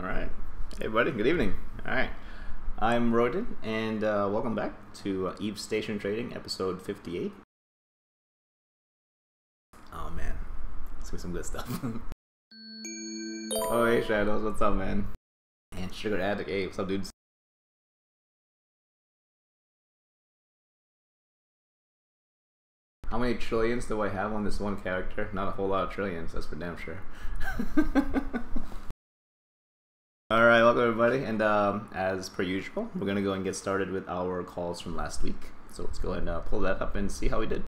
All right. Hey, buddy. Good evening. All right. I'm Rodin, and welcome back to Eve Station Trading, episode 58. Oh, man. Let's do some good stuff. Oh, hey, Shadows. What's up, man? And Sugar Addict. Hey, what's up, dudes? How many trillions do I have on this one character? Not a whole lot of trillions, that's for damn sure. Alright, welcome everybody, and as per usual, we're going to go and get started with our calls from last week. So let's go ahead and pull that up and see how we did.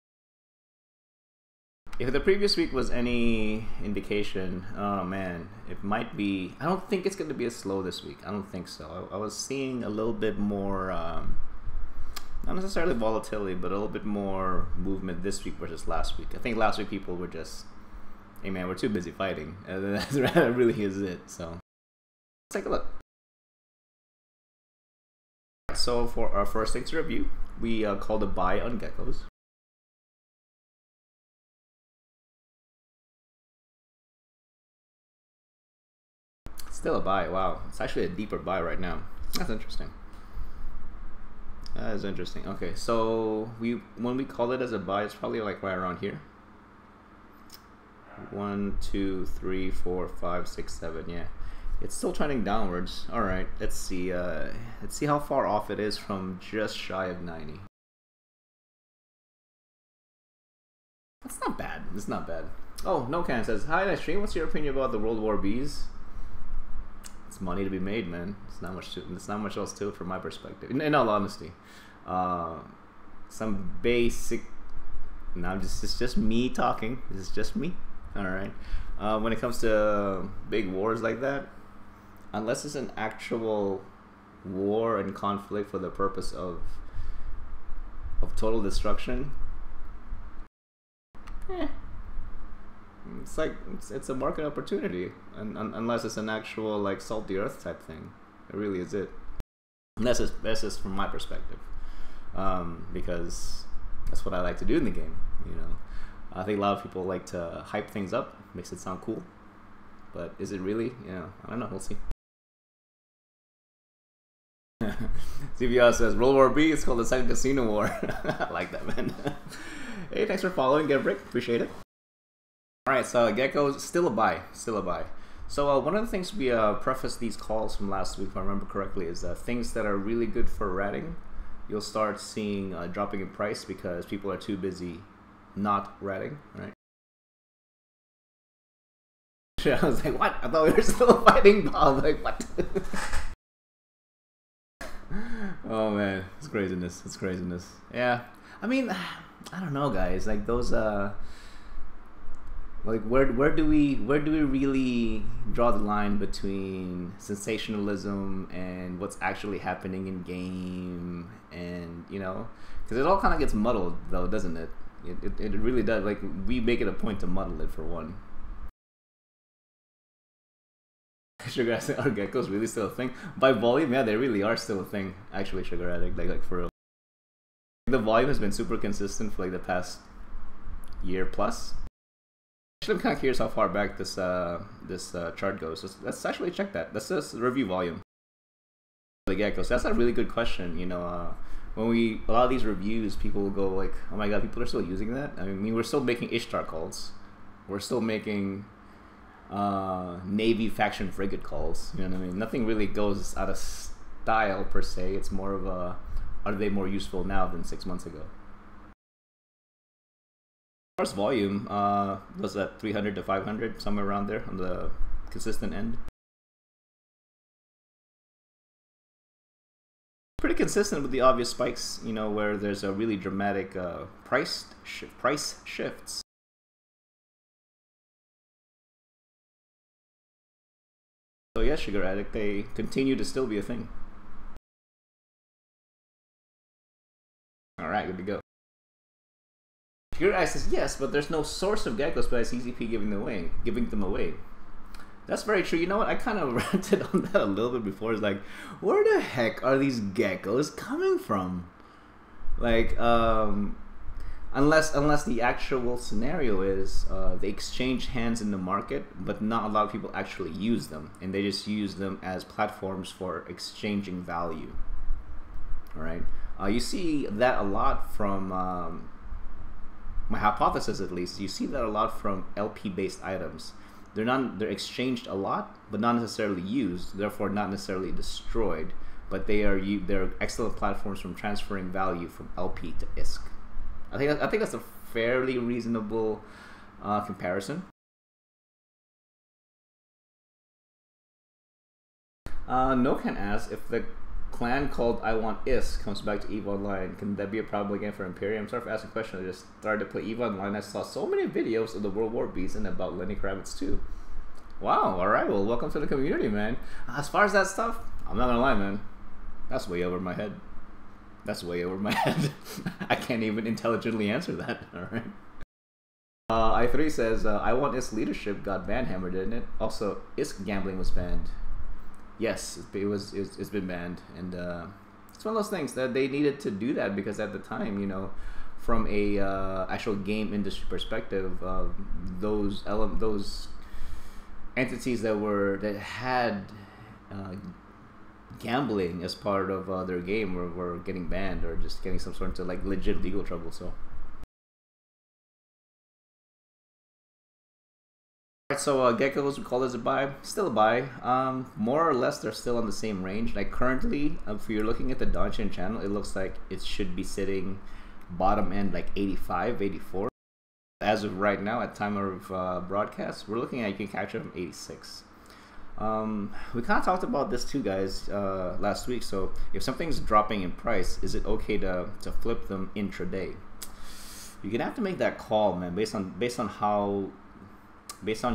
If the previous week was any indication, oh man, it might be, I don't think it's going to be as slow this week. I don't think so. I was seeing a little bit more, not necessarily volatility, but a little bit more movement this week versus last week. I think last week people were just, hey man, we're too busy fighting. And that really is it, so. Let's take a look. So for our first thing to review, we called a buy on geckos. Still a buy. Wow, it's actually a deeper buy right now. That's interesting. That is interesting. Okay, so when we call it as a buy, it's probably like right around here. 1, 2, 3, 4, 5, 6, 7. Yeah. It's still trending downwards. All right, let's see how far off it is from just shy of 90. That's not bad. It's not bad. Oh, No Can says, hi, nice stream. What's your opinion about the World War Bs? It's money to be made, man. It's not much else to it from my perspective. In all honesty, some basic. No, it's just me talking. This is just me. All right. When it comes to big wars like that, unless it's an actual war and conflict for the purpose of total destruction, it's like it's a market opportunity, unless it's an actual like salt the earth type thing. It really is it. And that's just from my perspective, because that's what I like to do in the game. You know, I think a lot of people like to hype things up, makes it sound cool, but is it really? Yeah, I don't know. We'll see. CBR says World War B. It's called the Second Casino War. I like that, man. Hey, thanks for following. Get a break. Appreciate it. All right, so geckos still a buy. Still a buy. So one of the things we prefaced these calls from last week, if I remember correctly, is things that are really good for ratting, you'll start seeing dropping in price because people are too busy not ratting, right? I was like, what? I thought we were still fighting. I was like, what? Oh man, it's craziness. It's craziness. Yeah, I mean, I don't know, guys. Like those, like where do we really draw the line between sensationalism and what's actually happening in game, and you know, because it all kind of gets muddled, though, doesn't it? It really does. Like we make it a point to muddle it for one. Sugar Addict, are geckos really still a thing? By volume, yeah, they really are still a thing. Actually, Sugar Addict, like for real. The volume has been super consistent for like the past year plus. Actually, I'm kind of curious how far back this chart goes. So let's actually check that. Let's just review volume. The geckos. That's a really good question. You know, when a lot of these reviews, people will go like, "Oh my god, people are still using that." I mean, we're still making Ishtar calls. We're still making Navy faction frigate calls. You know what I mean? Nothing really goes out of style per se. It's more of a, are they more useful now than 6 months ago? First volume was at 300 to 500, somewhere around there on the consistent end. Pretty consistent with the obvious spikes, you know, where there's a really dramatic price shifts. So yeah, Sugar Addict, they continue to still be a thing. Alright, good to go. Sugar Addict says yes, but there's no source of geckos besides CCP giving them away. That's very true. You know what? I kind of ranted on that a little bit before. It's like, where the heck are these geckos coming from? Like, Unless the actual scenario is they exchange hands in the market, but not a lot of people actually use them, and they just use them as platforms for exchanging value. All right, you see that a lot from my hypothesis, at least. You see that a lot from LP-based items. They're exchanged a lot, but not necessarily used. Therefore, not necessarily destroyed. But they're excellent platforms from transferring value from LP to ISK. I think that's a fairly reasonable comparison. Nokan asks, if the clan called I Want ISK comes back to EVE Online, can that be a problem again for Imperium? I'm sorry for asking a question. I just started to play EVE Online. I saw so many videos of the World War Beast and about Lenny Kravitz too. Wow, alright, well, welcome to the community, man. As far as that stuff, I'm not gonna lie, man. That's way over my head. That's way over my head. I can't even intelligently answer that. All right. I3 says, I Want ISK leadership got banhammered, didn't it? Also, ISK gambling was banned. Yes, it's been banned, and it's one of those things that they needed to do that because at the time, you know, from a actual game industry perspective, those entities that had gambling as part of their game were getting banned or just getting some sort of like legit legal trouble. So, alright, so geckos, we call this a buy, still a buy. More or less, they're still on the same range. Like currently, if you're looking at the Donchian channel, it looks like it should be sitting bottom end like 85, 84. As of right now, at time of broadcast, we're looking at you can capture from 86. We kind of talked about this too, guys, last week. So if something's dropping in price, is it okay to flip them intraday? You're gonna have to make that call, man, based on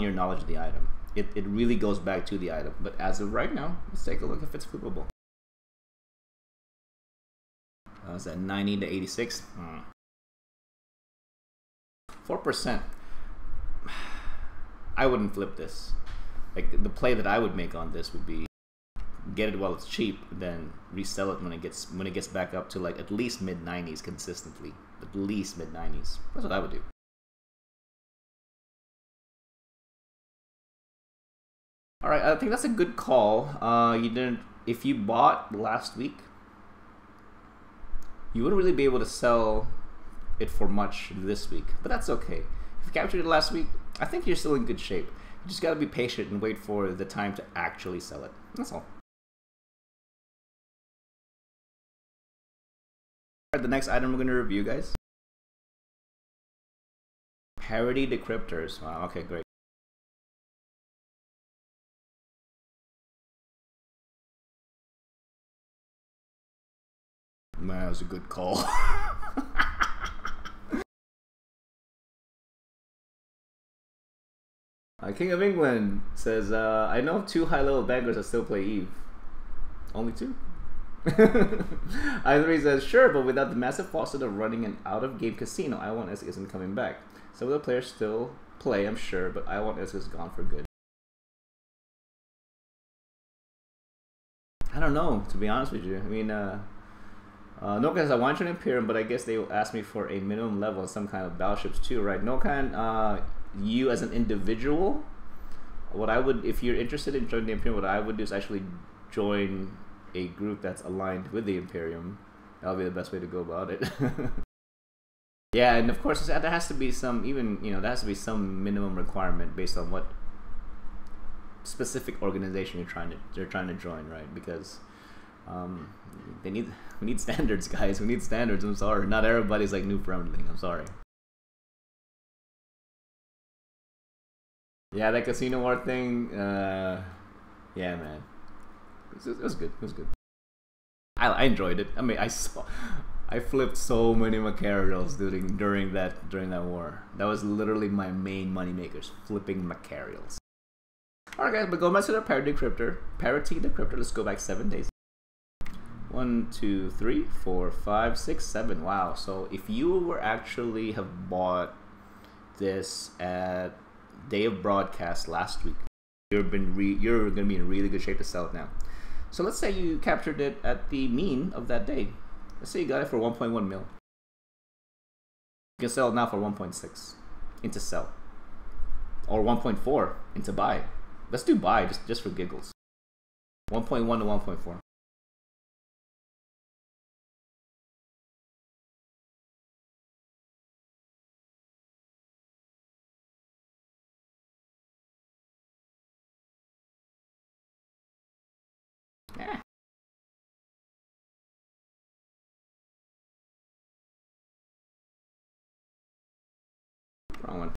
your knowledge of the item. It really goes back to the item. But as of right now, let's take a look if it's flippable. Is that 90 to 86? 4%. I wouldn't flip this. Like the play that I would make on this would be get it while it's cheap, then resell it when it gets back up to like at least mid 90s consistently. At least mid 90s. That's what I would do. All right, I think that's a good call. If you bought last week, you wouldn't really be able to sell it for much this week, but that's okay. If you captured it last week, I think you're still in good shape. You just gotta be patient and wait for the time to actually sell it. That's all. Alright, the next item we're gonna review, guys. Parity decryptors. Wow, okay, great. Man, that was a good call. King of England says, I know of 2 high-level bankers that still play EVE. Only 2? I3 says, sure, but without the massive faucet of running an out-of-game casino, I Want ISK isn't coming back. Some of the players still play, I'm sure, but I Want ISK is gone for good. I don't know, to be honest with you. I mean, no, because I want you an Imperium, but I guess they will ask me for a minimum level of some kind of battleships too, right? No kind, you as an individual, what I would, if you're interested in joining the Imperium, what I would do is actually join a group that's aligned with the Imperium. That'll be the best way to go about it. Yeah, and of course there has to be some, there has to be some minimum requirement based on what specific organization they're trying to join, right? Because we need standards, guys. We need standards. I'm sorry, not everybody's like new friendly. I'm sorry. Yeah, that casino war thing. Yeah, man. It was good. It was good. I enjoyed it. I mean, I flipped so many Macarials during that war. That was literally my main money makers, flipping Macarials. Alright, guys, but going back to the parity decryptor. Let's go back 7 days. 1, 2, 3, 4, 5, 6, 7. Wow. So if you were actually have bought this at day of broadcast last week, you're gonna be in really good shape to sell it now. So let's say you captured it at the mean of that day. Let's say you got it for 1.1 mil. You can sell now for 1.6 into sell, or 1.4 into buy. Let's do buy just for giggles. 1.1 to 1.4. Yeah. Wrong one.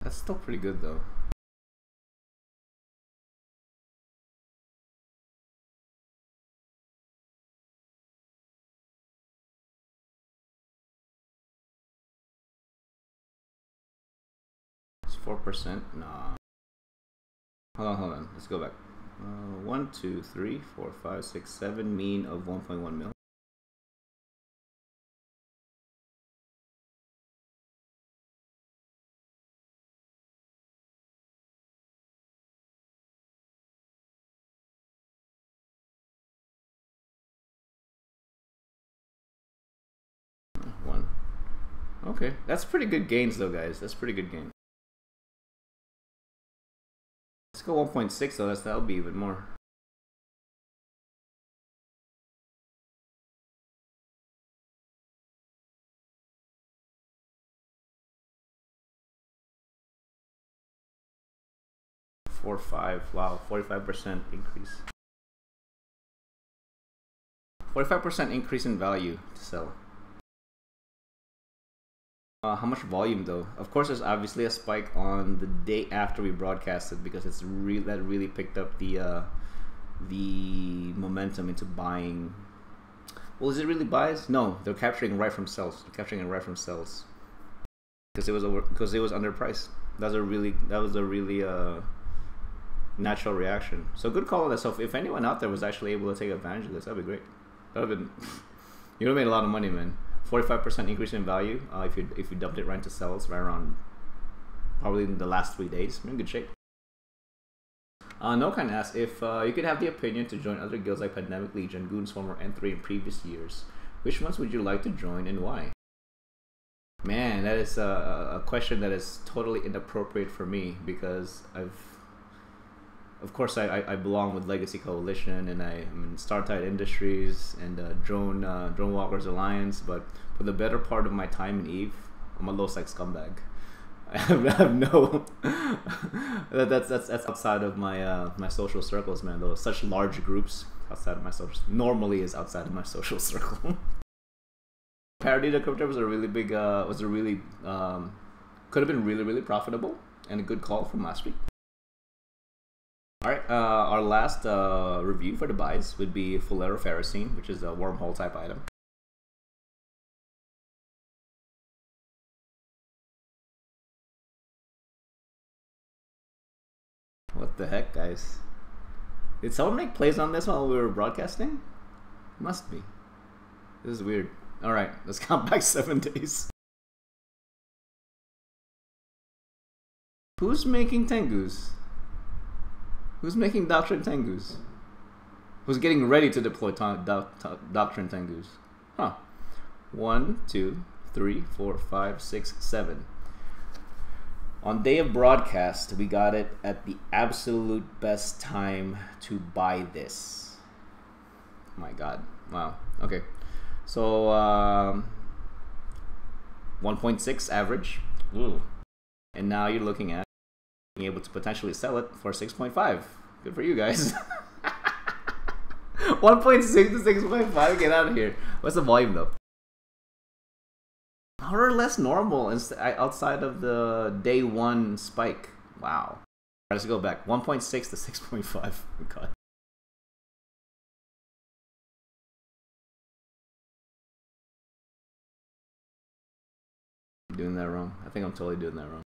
That's still pretty good though. It's 4%. Nah. Hold on. Let's go back. 1, 2, 3, 4, 5, 6, 7. Mean of 1.1 mil. One. Okay, that's pretty good gains though, guys. That's pretty good gain. Let's go 1.6 though. That'll be even more. Four, 5. Wow, 45% increase. 45% increase in value to sell. How much volume though? Of course, there's obviously a spike on the day after we broadcasted because that really picked up the momentum into buying. Well, is it really buys? No, they're capturing right from sells. They're capturing it right from sells because it was underpriced. That was a really natural reaction. So good call on that. So if anyone out there was actually able to take advantage of this, that'd be great. That would have been you would have made a lot of money, man. 45% increase in value if you dumped it right to sells right around probably in the last 3 days. You're in good shape. No kind asks if you could have the opinion to join other guilds like Pandemic Legion, Goonswarm, or N3 in previous years. Which ones would you like to join and why? Man, that is a question that is totally inappropriate for me because of course, I belong with Legacy Coalition, and I'm in Startide Industries and Drone Walkers Alliance. But for the better part of my time in Eve, I'm a low-sec scumbag. I have no. that's outside of my my social circles, man. Those such large groups outside of my social normally is outside of my social circle. Parody Decryptor was a really big could have been really profitable and a good call from last week. Alright, our last review for the buys would be Fulero Ferrocene, which is a wormhole type item. What the heck, guys? Did someone make plays on this while we were broadcasting? Must be. This is weird. Alright, let's count back 7 days. Who's making Tengus? Who's making Doctrine Tengus? Who's getting ready to deploy Doctrine Tengus? Huh. 1, 2, 3, 4, 5, 6, 7. On day of broadcast, we got it at the absolute best time to buy this. My God. Wow. Okay. So, 1.6 average. Ooh. And now you're looking at being able to potentially sell it for 6.5. Good for you guys. 1.6 to 6.5. Get out of here. What's the volume though? More or less normal outside of the day 1 spike. Wow. Let's go back. 1.6 to 6.5. God. I'm doing that wrong. I think I'm totally doing that wrong.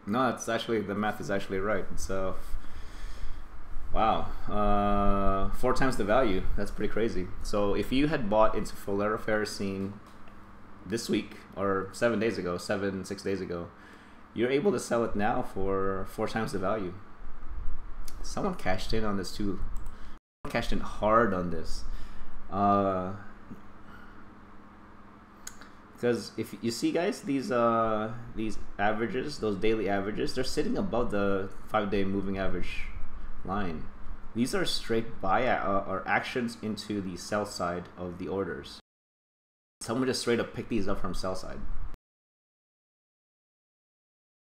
No, it's actually, the math is actually right. So Wow, 4 times the value. That's pretty crazy. So if you had bought into Ferrocene this week or 7 days ago, 6 days ago, you're able to sell it now for 4 times the value. Someone cashed in on this too. Someone cashed in hard on this. Because if you see, guys, these averages, those daily averages, they're sitting above the 5-day moving average line. These are straight buy or actions into the sell side of the orders. Someone just straight up picked these up from sell side.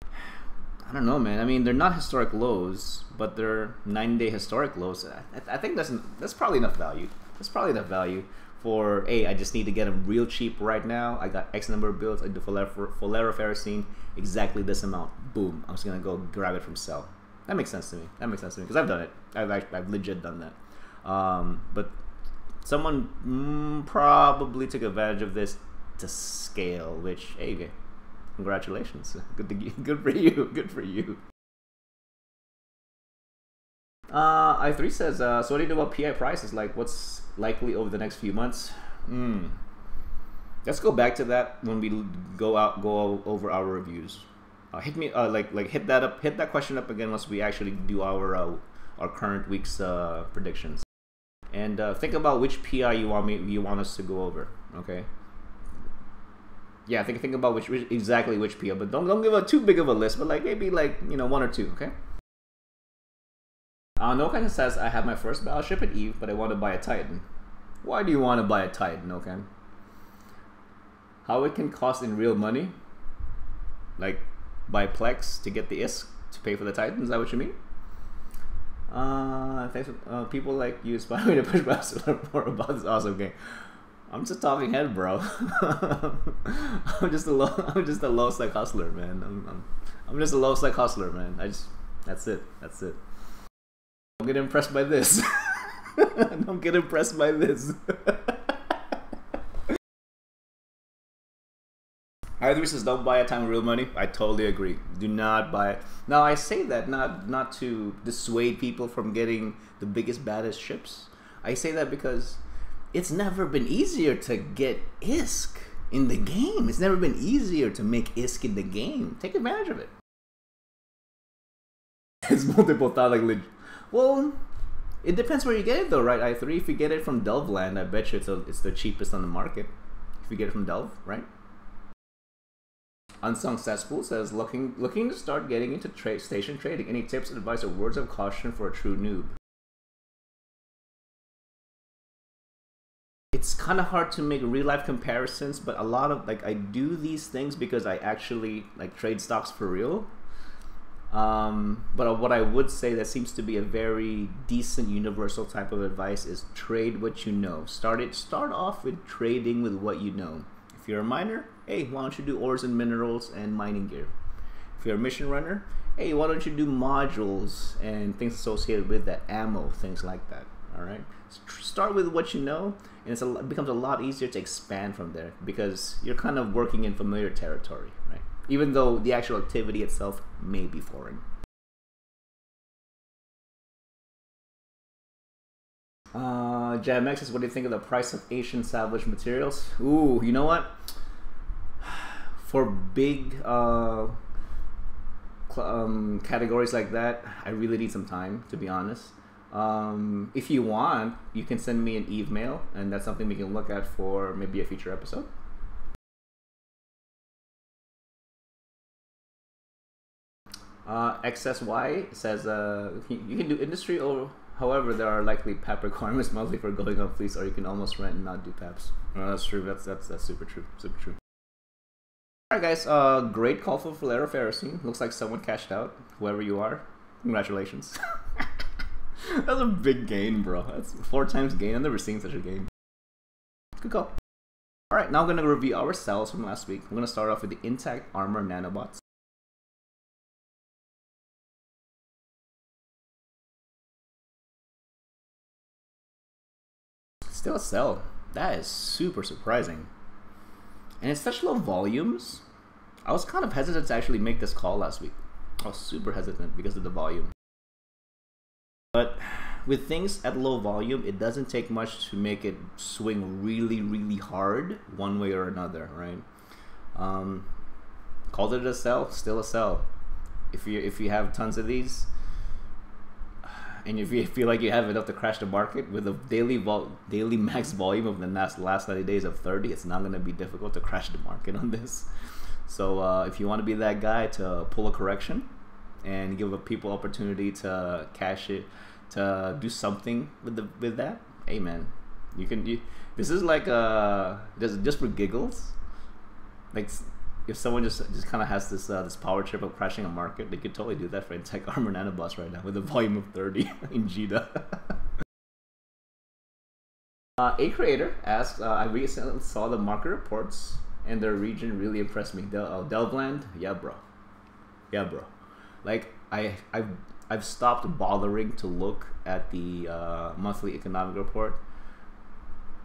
I don't know, man. I mean, they're not historic lows, but they're 9-day historic lows. I think that's probably enough value. That's probably enough value for, hey, I just need to get them real cheap right now. I got X number of builds. I do Ferrocene, exactly this amount. Boom. I'm just gonna go grab it from sell. That makes sense to me. That makes sense to me because I've done it. I've legit done that. But someone probably took advantage of this to scale, which, hey, congratulations. Good for you. Good for you. I3 says, so what do you do about PI prices? Like, what's likely over the next few months? Let's go back to that when we go over our reviews. Hit me hit that question up again once we actually do our current week's predictions, and think about which PI you want us to go over. Okay. Yeah, think about exactly which PI, but don't give a too big of a list, but like maybe like 1 or 2. Okay. No kind of says, I have my first battleship at Eve, but I want to buy a Titan. Why do you want to buy a Titan, okay? How it can cost in real money? Like, buy Plex to get the ISK to pay for the Titan? Is that what you mean? Thanks for, people like you inspire me to push back to learn more about this awesome game. I'm just talking head, bro. I'm just a low sec hustler, man. I'm just a low sec hustler, man. That's it. Don't get impressed by this. Don't get impressed by this. I3 says don't buy a time of real money. I totally agree. Do not buy it. Now I say that not to dissuade people from getting the biggest, baddest ships. I say that because it's never been easier to get ISK in the game. It's never been easier to make ISK in the game. Take advantage of it. It's multiple thought like well, it depends where you get it though, right? I3, if you get it from Delve Land, I bet you it's the cheapest on the market. If you get it from Delve, right? Unsung Cesspool says, looking to start getting into station trading. Any tips, advice, or words of caution for a true noob? It's kind of hard to make real life comparisons, but a lot of I do these things because I actually trade stocks for real. But what I would say that seems to be a very decent universal type of advice is trade what you know. Start off with trading with what you know. If you're a miner, hey, why don't you do ores and minerals and mining gear? If you're a mission runner, hey, why don't you do modules and things associated with that, ammo, things like that. All right, start with what you know, and it becomes a lot easier to expand from there because you're kind of working in familiar territory, right? Even though the actual activity itself may be foreign. JamX says, what do you think of the price of Asian salvage materials? Ooh, you know what? For big categories like that, I really need some time, to be honest. If you want, you can send me an Eve mail, and that's something we can look at for maybe a future episode. XSY says you can do industry, or however there are likely PAP requirements monthly for going on fleets, or you can almost rent and not do PAPs. That's true. That's super true. Super true. All right, guys. Great call for Ferrocene. Looks like someone cashed out. Whoever you are, congratulations. That's a big gain, bro. That's 4 times gain. I've never seen such a gain. Good call. All right, now I'm gonna review our sells from last week. I'm gonna start off with the intact armor nanobots. Still a sell. That is super surprising. And it's such low volumes. I was kind of hesitant to actually make this call last week. I was super hesitant because of the volume. But with things at low volume, it doesn't take much to make it swing really, really hard one way or another, right? Called it a sell, still a sell. If you have tons of these, and if you feel like you have enough to crash the market with a daily max volume of the last 90 days of 30, it's not going to be difficult to crash the market on this. So if you want to be that guy to pull a correction and give people opportunity to cash it, to do something with that, hey man, this is like just for giggles. Like if someone just kind of has this power trip of crashing a market, they could totally do that for Intech Armor Nanobots right now with a volume of 30 in Jita. A creator asks, I recently saw the market reports and their region really impressed me. Delvland, yeah bro. Like I've stopped bothering to look at the monthly economic report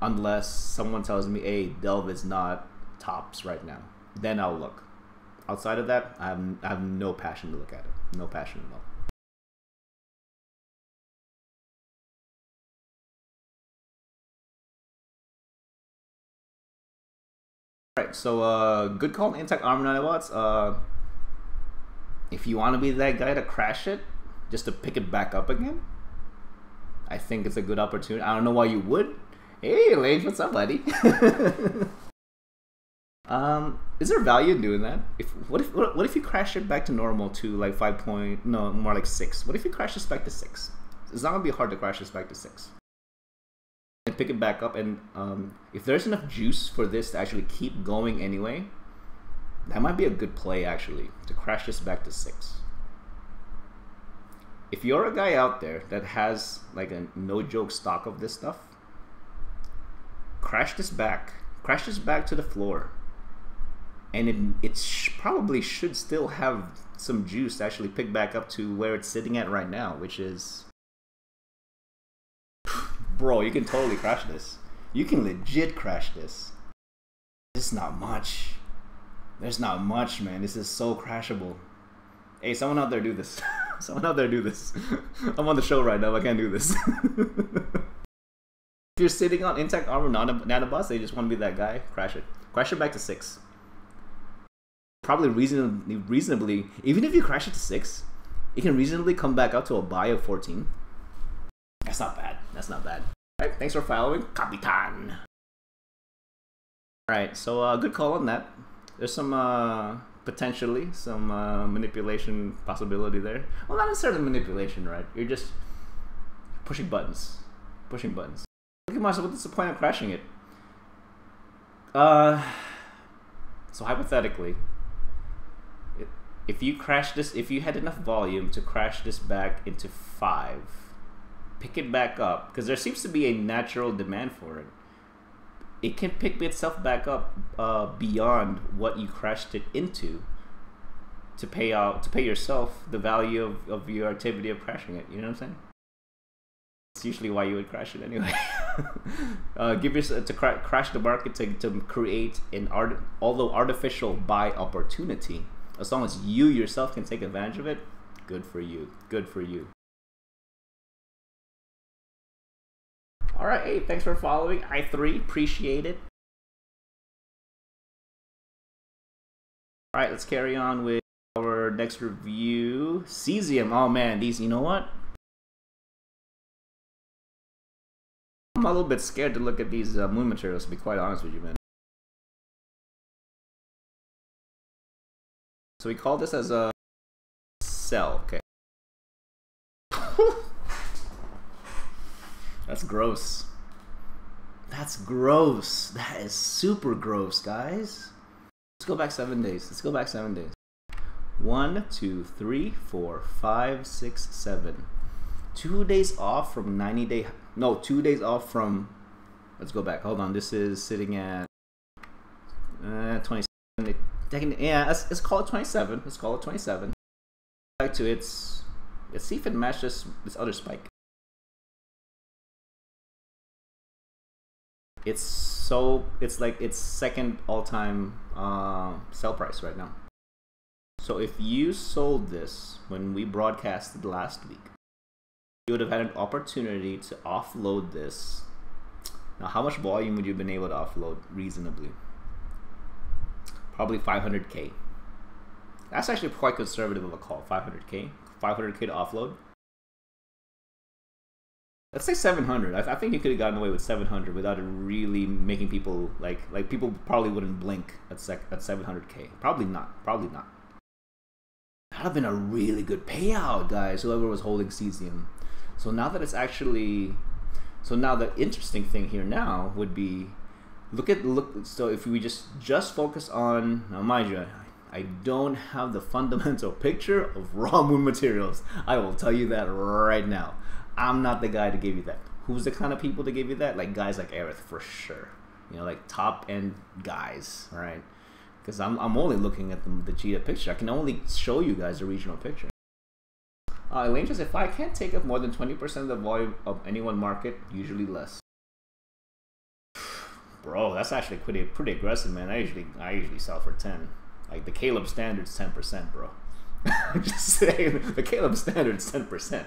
unless someone tells me, hey, Delv is not tops right now. Then I'll look. Outside of that, I have no passion to look at it. No passion at all. Alright, so good call on Intech Armor Nanobots. If you want to be that guy to crash it, just to pick it back up again, I think it's a good opportunity. I don't know why you would. Hey, Lane, what's up, buddy? Is there value in doing that? What if you crash it back to normal to like 5 point, no, more like 6? What if you crash this back to 6? It's not gonna be hard to crash this back to 6. And pick it back up, and if there's enough juice for this to actually keep going anyway, that might be a good play actually, to crash this back to 6. If you're a guy out there that has like a no joke stock of this stuff, crash this back to the floor. And it probably should still have some juice to actually pick back up to where it's sitting at right now, which is... Bro, you can totally crash this. You can legit crash this. It's not much. There's not much, man. This is so crashable. Hey, someone out there do this. Someone out there do this. I'm on the show right now. I can't do this. If you're sitting on Intech Armor Nanobots, they just want to be that guy, crash it. Crash it back to 6. Probably reasonably, even if you crash it to 6, it can reasonably come back up to a buy of 14. That's not bad. That's not bad. Alright, thanks for following, Capitan. Alright, so good call on that. There's some potentially some manipulation possibility there. Well, not necessarily manipulation, right? You're just pushing buttons. Pushing buttons. Look at myself, what's the point of crashing it? So hypothetically, if you crash this, if you had enough volume to crash this back into 5, pick it back up, because there seems to be a natural demand for it. It can pick itself back up beyond what you crashed it into to pay yourself the value of your activity of crashing it. You know what I'm saying? It's usually why you would crash it anyway. Give yourself to crash the market to create an although artificial buy opportunity. As long as you yourself can take advantage of it, good for you. Good for you. All right, hey, thanks for following. I3, appreciate it. All right, let's carry on with our next review. Cesium. Oh man, these. You know what? I'm a little bit scared to look at these moon materials, to be quite honest with you, man. So we call this as a cell, okay. That's gross. That's gross. That is super gross, guys. Let's go back 7 days. Let's go back 7 days. 1, 2, 3, 4, 5, 6, 7. 2 days off from 90 day. No, 2 days off from. Let's go back. Hold on. This is sitting at 27. Yeah, let's call it 27. Let's call it 27. Back to its. Let's see if it matches this other spike. It's like its second all-time sell price right now. So if you sold this when we broadcasted last week, you would have had an opportunity to offload this. Now, how much volume would you have been able to offload reasonably? Probably 500K. That's actually quite conservative of a call. 500K to offload. Let's say 700. I think you could have gotten away with 700 without it really making people like people probably wouldn't blink at 700K. Probably not. Probably not. That'd have been a really good payout, guys. Whoever was holding cesium. So now that it's actually, so now the interesting thing here now would be, look. So if we just focus on, now mind you, I don't have the fundamental picture of raw moon materials. I will tell you that right now. I'm not the guy to give you that. Who's the kind of people to give you that? Like guys like Aerith for sure. You know, like top end guys, right? Because I'm only looking at the Jita picture. I can only show you guys the regional picture. Elaine says, if I can't take up more than 20% of the volume of any one market, usually less. Bro, that's actually pretty aggressive, man. I usually sell for 10. Like the Caleb standard's 10%, bro. I'm just saying, the Caleb standard's 10%.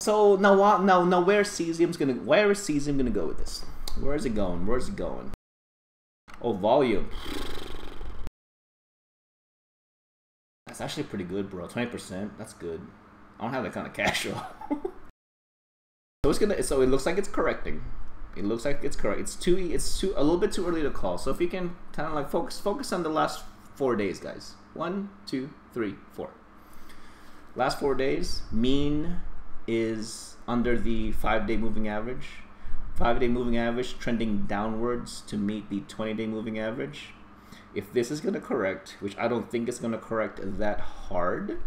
So now where is cesium gonna go with this? Where is it going? Where's it going? Oh, volume. That's actually pretty good, bro. 20%. That's good. I don't have that kind of cash flow. So it looks like it's correcting. It looks like it's correct. It's a little bit too early to call. So if you can kind of like focus on the last 4 days, guys. 1, 2, 3, 4. Last 4 days, mean is under the 5-day moving average. 5-day moving average trending downwards to meet the 20-day moving average. If this is going to correct, which I don't think it's going to correct that hard,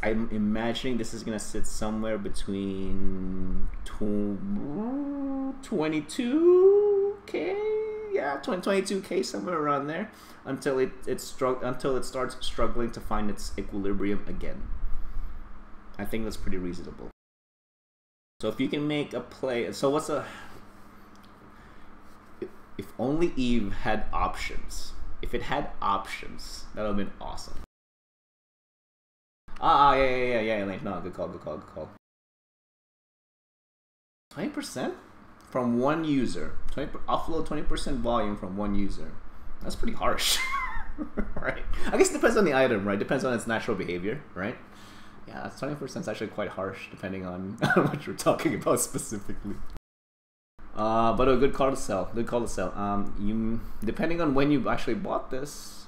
I'm imagining this is going to sit somewhere between 22K, yeah, 22K, somewhere around there, until it starts struggling to find its equilibrium again. I think that's pretty reasonable. So if you can make a play, so what's a, if only Eve had options. If it had options, that would have been awesome. Yeah, Elaine. No, good call. 20% from one user. Offload 20% volume from one user. That's pretty harsh, right? I guess it depends on the item, right? Depends on its natural behavior, right? Yeah, 20% is actually quite harsh, depending on what you're talking about specifically. But a good call to sell. Good call to sell. Depending on when you actually bought this,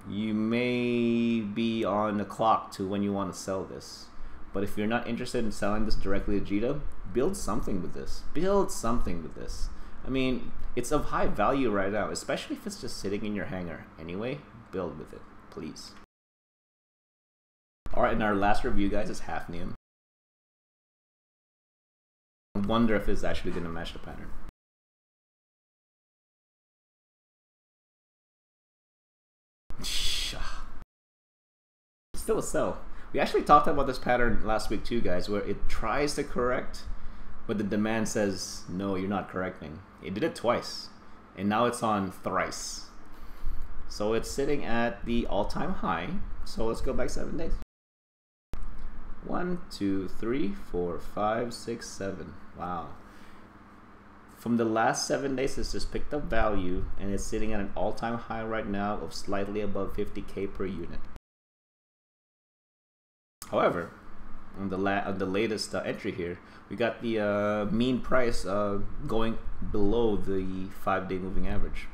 you may be on the clock to when you want to sell this. But if you're not interested in selling this directly to Jita, build something with this. Build something with this. I mean, it's of high value right now, especially if it's just sitting in your hangar. Anyway, build with it, please. All right, and our last review, guys, is hafnium. I wonder if it's actually going to match the pattern. Still a sell. We actually talked about this pattern last week too, guys, where it tries to correct, but the demand says, no, you're not correcting. It did it twice, and now it's on thrice. So it's sitting at the all-time high. So let's go back 7 days. 1, 2, 3, 4, 5, 6, 7. Wow. From the last 7 days, it's just picked up value, and it's sitting at an all-time high right now of slightly above 50K per unit. However, on the latest entry here, we got the mean price going below the 5-day moving average.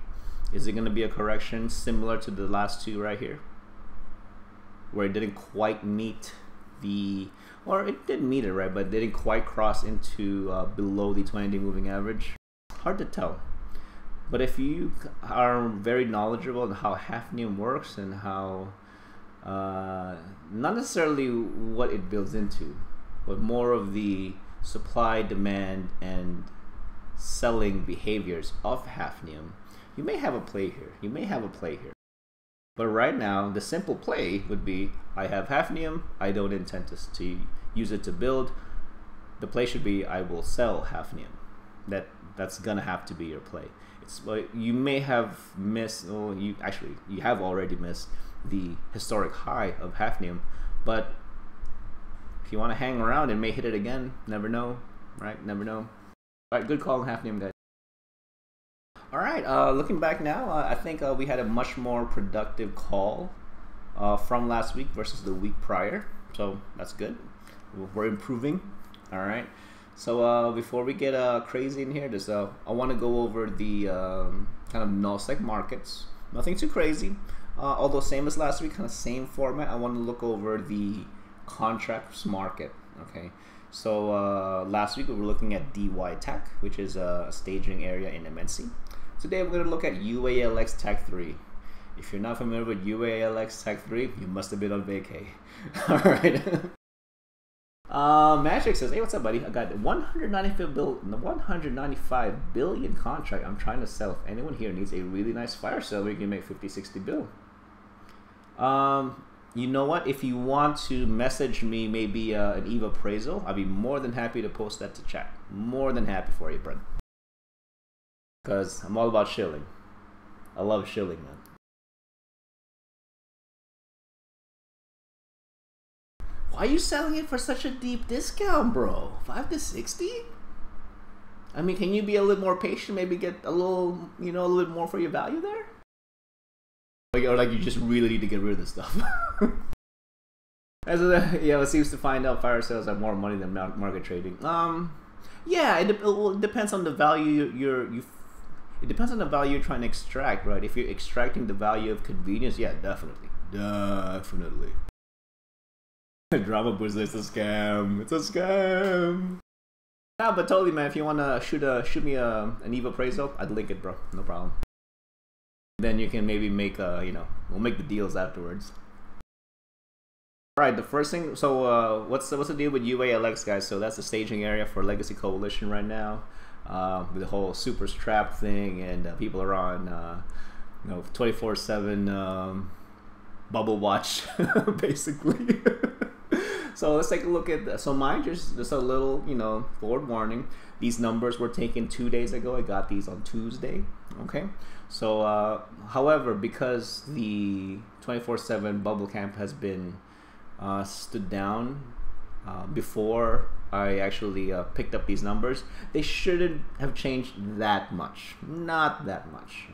Is it going to be a correction similar to the last two right here, where it didn't quite meet the, or it did meet it, right, but it didn't quite cross into below the 20-day moving average? Hard to tell. But if you are very knowledgeable on how hafnium works and how not necessarily what it builds into, but more of the supply, demand, and selling behaviors of hafnium, you may have a play here. You may have a play here. But right now, the simple play would be, I have hafnium, I don't intend to use it to build. The play should be, I will sell hafnium. That's gonna have to be your play. You may have missed, well, you have already missed the historic high of hafnium, but if you want to hang around, it may hit it again. Never know, right? Never know. All right, good call on half name, guys. All right, looking back now, I think we had a much more productive call from last week versus the week prior. So that's good. We're improving. All right. So before we get crazy in here, just I want to go over the kind of null sec markets. Nothing too crazy. Although same as last week, kind of same format. I want to look over the contracts market. Okay. So last week we were looking at DY Tech, which is a staging area in MNC. Today we're going to look at UALX Tech 3. If you're not familiar with UALX Tech 3, you must have been on vacay. All right. Magic says, hey, what's up, buddy? I got 195 billion contract I'm trying to sell. If anyone here needs a really nice fire sale, we can make 50-60 bill. You know what? If you want to message me maybe an EVA appraisal, I'd be more than happy to post that to chat. More than happy for you, Brent. Because I'm all about shilling. I love shilling, man. Why are you selling it for such a deep discount, bro? 5 to 60? I mean, can you be a little more patient? Maybe get a little, you know, a little bit more for your value there? Or like you just really need to get rid of this stuff. Yeah, it seems to find out fire sales have more money than market trading. Yeah, it depends on the value it depends on the value you're trying to extract, right? If you're extracting the value of convenience, yeah, definitely. Drama booster, it's a scam. It's a scam. Nah, but totally, man. If you wanna shoot me an EVA appraisal, I'd link it, bro. No problem. Then you can maybe make we'll make the deals afterwards. All right, the first thing. So what's the deal with UALX, guys? So that's the staging area for Legacy Coalition right now. With the whole super strap thing, and people are on 24/7 bubble watch basically. So let's take a look at that. So mind just a little forward warning. These numbers were taken 2 days ago. I got these on Tuesday. Okay. So however, because the 24/7 bubble camp has been stood down before I actually picked up these numbers, they shouldn't have changed that much. Not that much.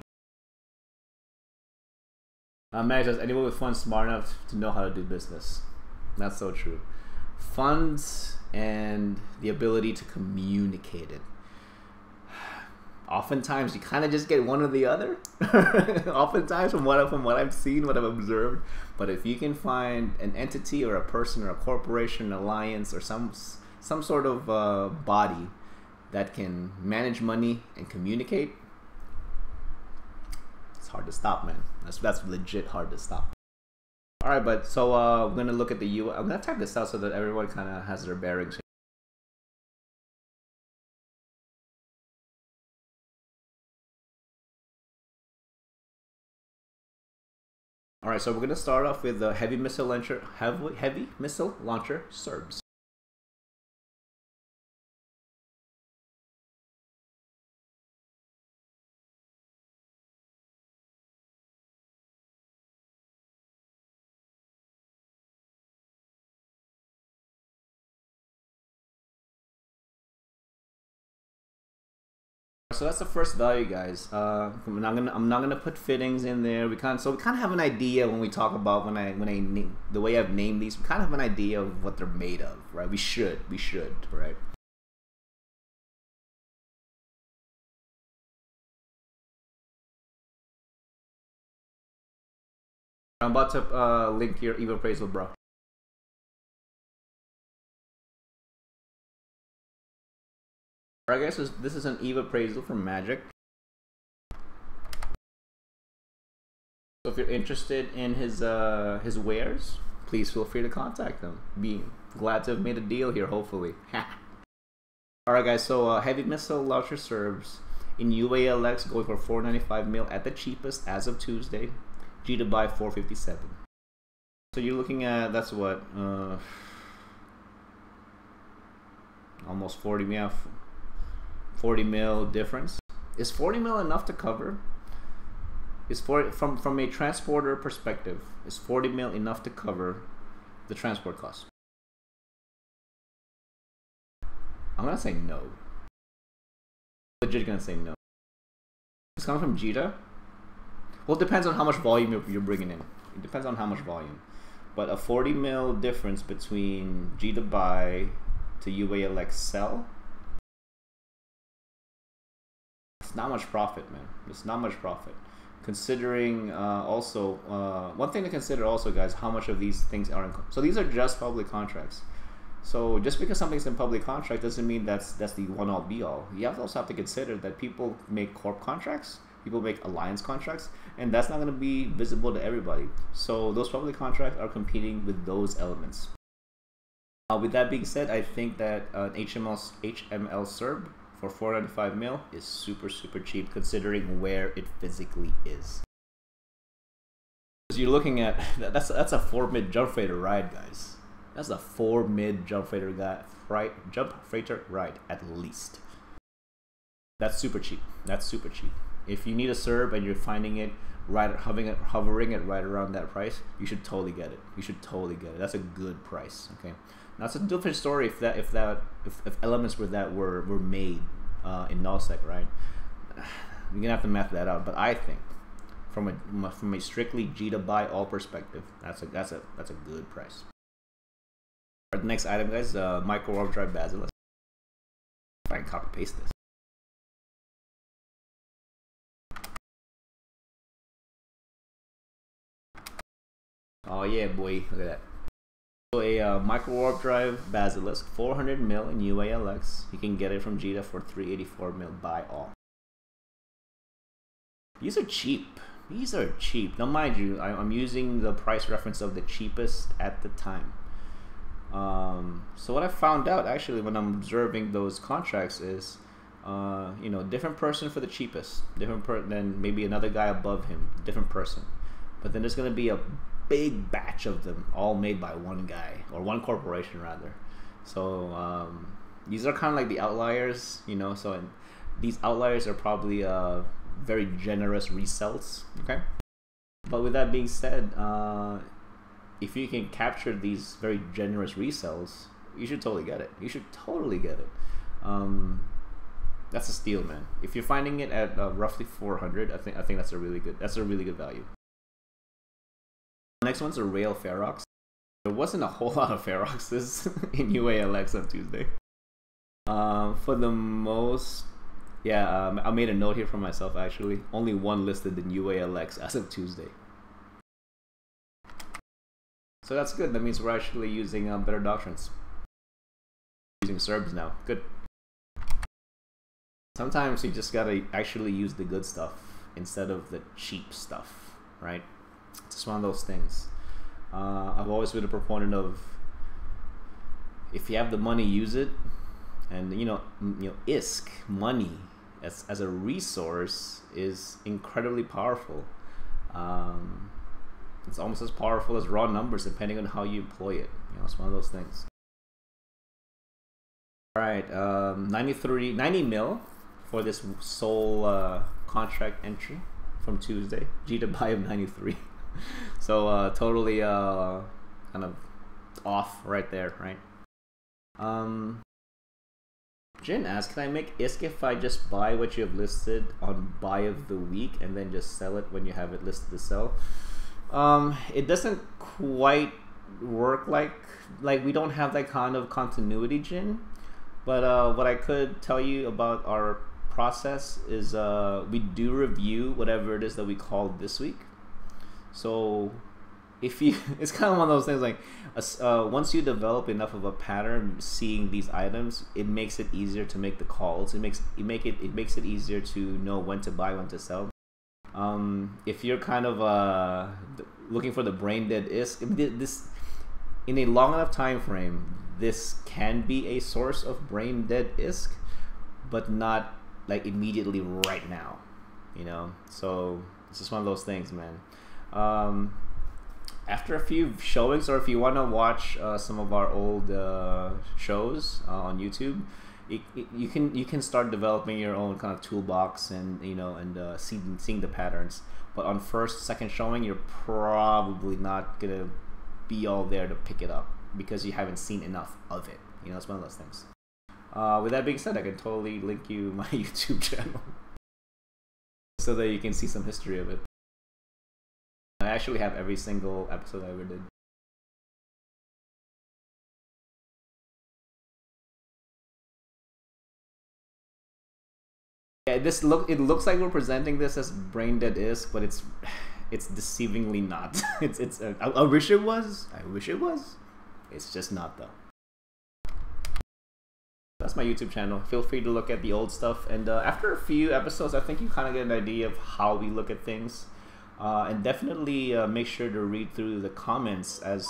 Imagine anyone with funds smart enough to know how to do business. That's so true. Funds and the ability to communicate it. Oftentimes you kind of just get one or the other. Oftentimes from what I've seen, what I've observed. But if you can find an entity or a person or a corporation, an alliance, or some sort of body that can manage money and communicate, it's hard to stop, man. That's legit hard to stop. All right, but so we're gonna look at the U. I'm gonna type this out so that everyone kind of has their bearings. All right, so we're gonna start off with the heavy missile launcher, Serbs. So that's the first value, guys. I'm not gonna put fittings in there. We kind of have an idea when we talk about the way I've named these. We kind of have an idea of what they're made of, right? We should, right? I'm about to link your EVA appraisal, bro. Alright, guys, so this is an EVA appraisal from Magic. So if you're interested in his wares, please feel free to contact him. Be glad to have made a deal here, hopefully. Alright, guys, so heavy missile launcher Serbs in UALX going for 495 mil at the cheapest as of Tuesday. Jita buy 457. So you're looking at, that's what, almost 40 mil. 40 mil difference. Is 40 mil enough to cover? From a transporter perspective, is 40 mil enough to cover the transport cost? I'm gonna say no. Legit gonna say no. It's coming from Jita. Well, it depends on how much volume you're bringing in. It depends on how much volume. But a 40 mil difference between Jita buy to UALX sell, it's not much profit, man. It's not much profit. Considering also, one thing to consider also, guys, how much of these things are in. So these are just public contracts. So just because something's in public contract doesn't mean that's the one-all be-all. You also have to consider that people make corp contracts, people make alliance contracts, and that's not going to be visible to everybody. So those public contracts are competing with those elements. With that being said, I think that an HML SERB for 495 mil is super cheap considering where it physically is. So you're looking at that's a 4 mid jump freighter ride, guys. That's a 4 mid jump freighter ride at least. That's super cheap. That's super cheap. If you need a SERB and you're finding it right, hovering it right around that price, you should totally get it. You should totally get it. That's a good price. Okay. Now it's a different story if elements were made in nullsec, right? You're gonna have to math that out. But I think from a strictly Jita buy all perspective, that's a good price. The next item, guys, micro warp drive basilisk. If I can copy paste this. Oh yeah, boy, look at that. So a micro warp drive basilisk, 400 mil in UALX. You can get it from Jita for 384 mil buy all. These are cheap. These are cheap. Now, mind you, I'm using the price reference of the cheapest at the time. So what I found out actually when I'm observing those contracts is, you know, different person for the cheapest, then maybe another guy above him, different person. But then there's going to be a big batch of them all made by one guy or one corporation rather. So these are kind of like the outliers, you know. So these outliers are probably very generous resells. Okay. But with that being said, if you can capture these very generous resells, you should totally get it. You should totally get it. That's a steal, man. If you're finding it at roughly 400, I think that's a really good value. Next one's a rail Ferox. There wasn't a whole lot of Feroxes in UALX on Tuesday. For the most, yeah, I made a note here for myself actually. Only one listed in UALX as of Tuesday. So that's good. That means we're actually using better doctrines. Using SERBs now. Good. Sometimes you just gotta actually use the good stuff instead of the cheap stuff, right? It's just one of those things. I've always been a proponent of, if you have the money, use it. And you know, ISK money as a resource is incredibly powerful. It's almost as powerful as raw numbers, depending on how you employ it. You know, it's one of those things. All right, 90 mil for this sole contract entry from Tuesday. Jita buy of 93. So totally kind of off right there, right? Jin asks, can I make ISK if I just buy what you have listed on buy of the week and then just sell it when you have it listed to sell? It doesn't quite work like we don't have that kind of continuity, Jin. But what I could tell you about our process is we do review whatever it is that we called this week. So if you, it's kind of one of those things like once you develop enough of a pattern seeing these items, it makes it easier to make the calls. It makes it easier to know when to buy, when to sell. If you're kind of looking for the brain dead ISK, this in a long enough time frame, this can be a source of brain dead ISK, but not like immediately right now, you know. So it's just one of those things, man. After a few showings, or if you want to watch some of our old shows on YouTube, you can start developing your own kind of toolbox, and you know, and seeing the patterns. But on first, second showing, you're probably not gonna be all there to pick it up because you haven't seen enough of it. You know, it's one of those things. With that being said, I can totally link you my YouTube channel so that you can see some history of it. I actually have every single episode I ever did. Yeah, it looks like we're presenting this as brain dead ISK, but it's deceivingly not. I wish it was. I wish it was. It's just not though. That's my YouTube channel. Feel free to look at the old stuff, and after a few episodes, I think you kind of get an idea of how we look at things. And definitely make sure to read through the comments as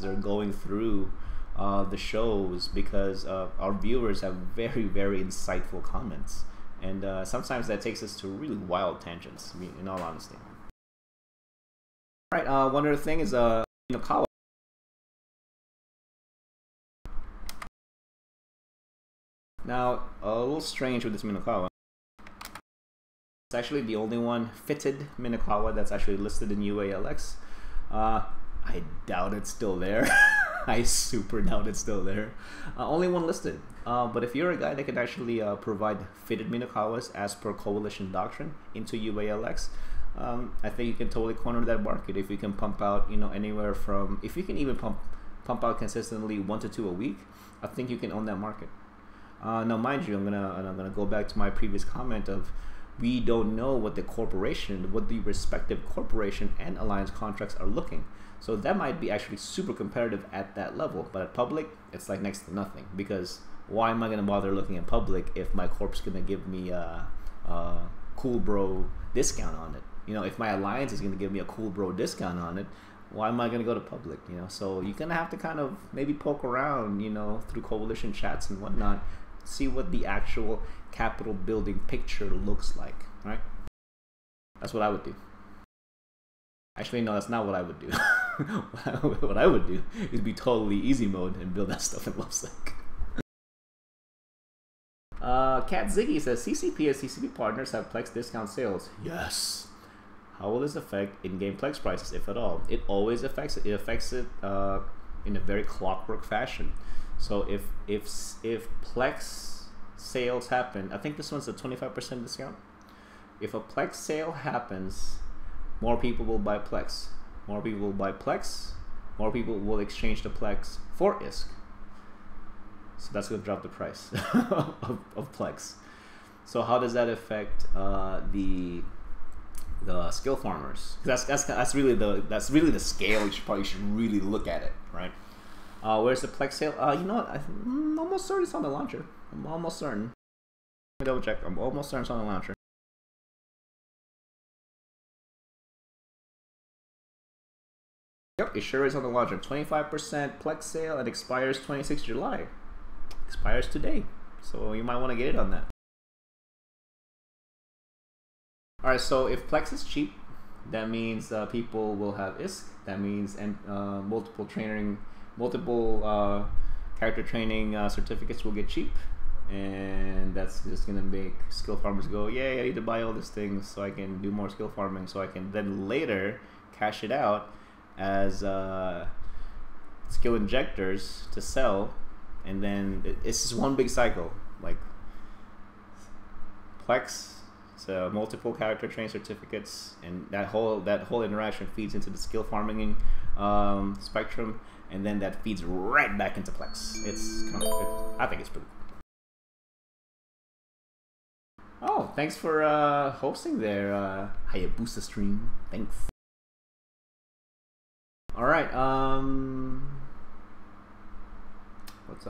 they're going through the shows, because our viewers have very, very insightful comments, and sometimes that takes us to really wild tangents, I mean, in all honesty. All right, one other thing is Minokawa. Now, a little strange with this Minokawa. It's actually the only one fitted Minokawa that's actually listed in UALX. I doubt it's still there. I super doubt it's still there. Only one listed. But if you're a guy that can actually provide fitted Minokawas as per coalition doctrine into UALX, I think you can totally corner that market. If you can pump out, anywhere from, if you can even pump out consistently 1 to 2 a week, I think you can own that market. Now, mind you, I'm gonna go back to my previous comment of, we don't know what the respective corporation and alliance contracts are looking. So that might be actually super competitive at that level. But at public, it's like next to nothing. Because why am I going to bother looking at public if my corp's going to give me a cool bro discount on it? If my alliance is going to give me a cool bro discount on it, why am I going to go to public? So you're going to have to kind of maybe poke around, through coalition chats and whatnot, see what the actual capital building picture looks like, right? That's what I would do. Actually, no, that's not what I would do. What I would do is be totally easy mode and build that stuff in Lovesick. Cat Ziggy says, CCP and CCP partners have Plex discount sales. Yes. How will this affect in-game Plex prices, if at all? It always affects it. It affects it in a very clockwork fashion. So if Plex sales happen, I think this one's a 25% discount. If a Plex sale happens, more people will buy Plex. More people will buy Plex. More people will exchange the Plex for ISK. So that's going to drop the price of Plex. So how does that affect the skill farmers? That's really the scale. You should really look at it, right? Where's the Plex sale? You know what? I'm almost certain it's on the launcher. I'm almost certain. Let me double check. I'm almost certain it's on the launcher. Yep, it sure is on the launcher. 25% Plex sale and expires 26 July. Expires today. So you might want to get it on that. Alright, so if Plex is cheap, that means people will have ISK. That means multiple character training certificates will get cheap. And that's just going to make skill farmers go, yay, I need to buy all these things so I can do more skill farming, so I can then later cash it out as skill injectors to sell. And then it's just one big cycle, like Plex, so multiple character training certificates, and that whole interaction feeds into the skill farming spectrum, and then that feeds right back into Plex. I think it's pretty cool. Oh, thanks for hosting there, Hayabusa stream. Thanks. All right. What's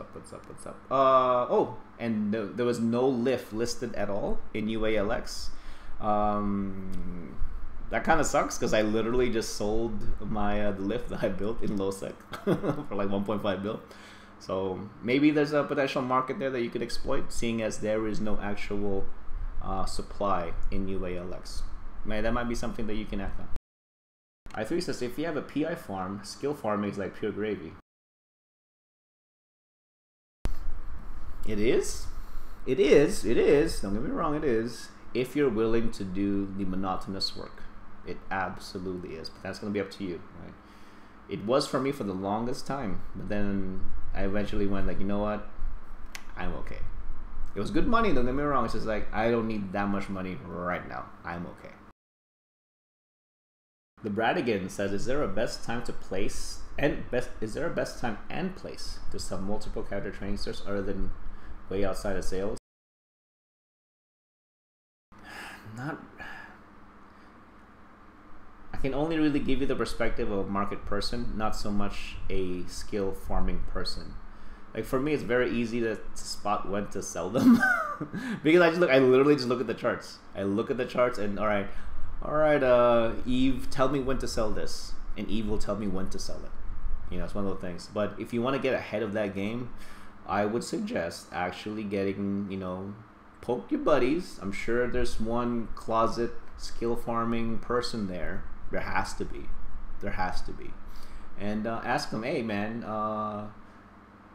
up? Oh, and there was no lift listed at all in UALX. That kind of sucks because I literally just sold my the lift that I built in Lowsec for like 1.5 bill. So maybe there's a potential market there that you could exploit, seeing as there is no actual supply in UALX. That might be something that you can act on. I3 says, if you have a PI farm, skill farming is like pure gravy. It is. It is. Don't get me wrong, it is. If you're willing to do the monotonous work. It absolutely is. But that's going to be up to you, right? It was for me for the longest time. But then I eventually went like, you know what? I'm okay. It was good money, don't get me wrong. It's just like, I don't need that much money right now. I'm okay. The Bradigan says, is there a best time to place is there a best time and place to sell multiple character training certs other than way outside of sales? Not. I can only really give you the perspective of a market person, not so much a skill farming person. Like for me, it's very easy to spot when to sell them because I literally just look at the charts. I look at the charts and all right, Eve, tell me when to sell this, and Eve will tell me when to sell it. You know, it's one of those things. But if you want to get ahead of that game, I would suggest actually getting, you know, poke your buddies. I'm sure there's one closet skill farming person there. There has to be. There has to be. And ask them, hey man,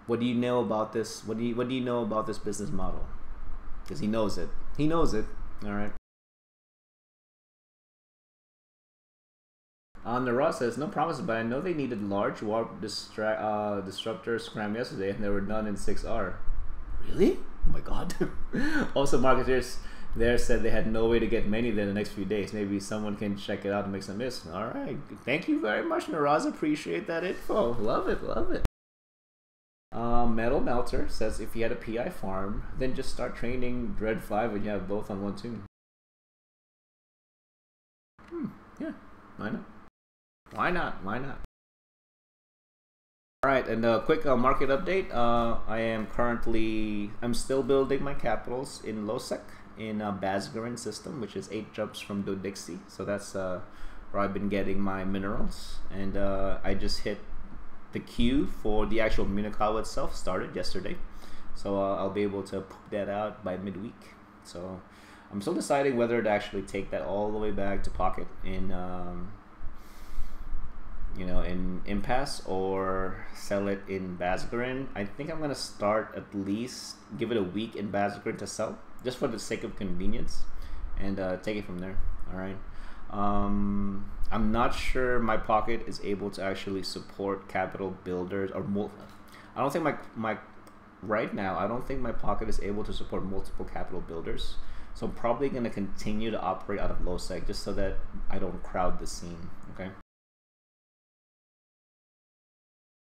what do you know about this? What do you know about this business model? Because he knows it. He knows it. All right. Nara says, no promises, but I know they needed large warp disruptor scram yesterday, and they were done in 6R. Really? Oh my god. Also, marketers there said they had no way to get many there the next few days. Maybe someone can check it out and make some miss. All right. Thank you very much, Naraz. Appreciate that info. Love it. Love it. Metal Melter says, if you had a PI farm, then just start training Dread 5 when you have both on one tune. Yeah. Why not? Why not? Why not? Alright, and a quick market update. I'm still building my capitals in Losec in Basgarin system, which is 8 jumps from Dodixie. So that's where I've been getting my minerals. And I just hit the queue for the actual Minakawa itself, started yesterday. So I'll be able to poop that out by midweek. So I'm still deciding whether to actually take that all the way back to Pocket in you know, in Impasse or sell it in Basgarin. I think I'm gonna start at least give it a week in Basgarin to sell, just for the sake of convenience, and take it from there. All right. I'm not sure my Pocket is able to actually support capital builders or I don't think my right now I don't think my Pocket is able to support multiple capital builders. So I'm probably gonna continue to operate out of Losec just so that I don't crowd the scene. Okay.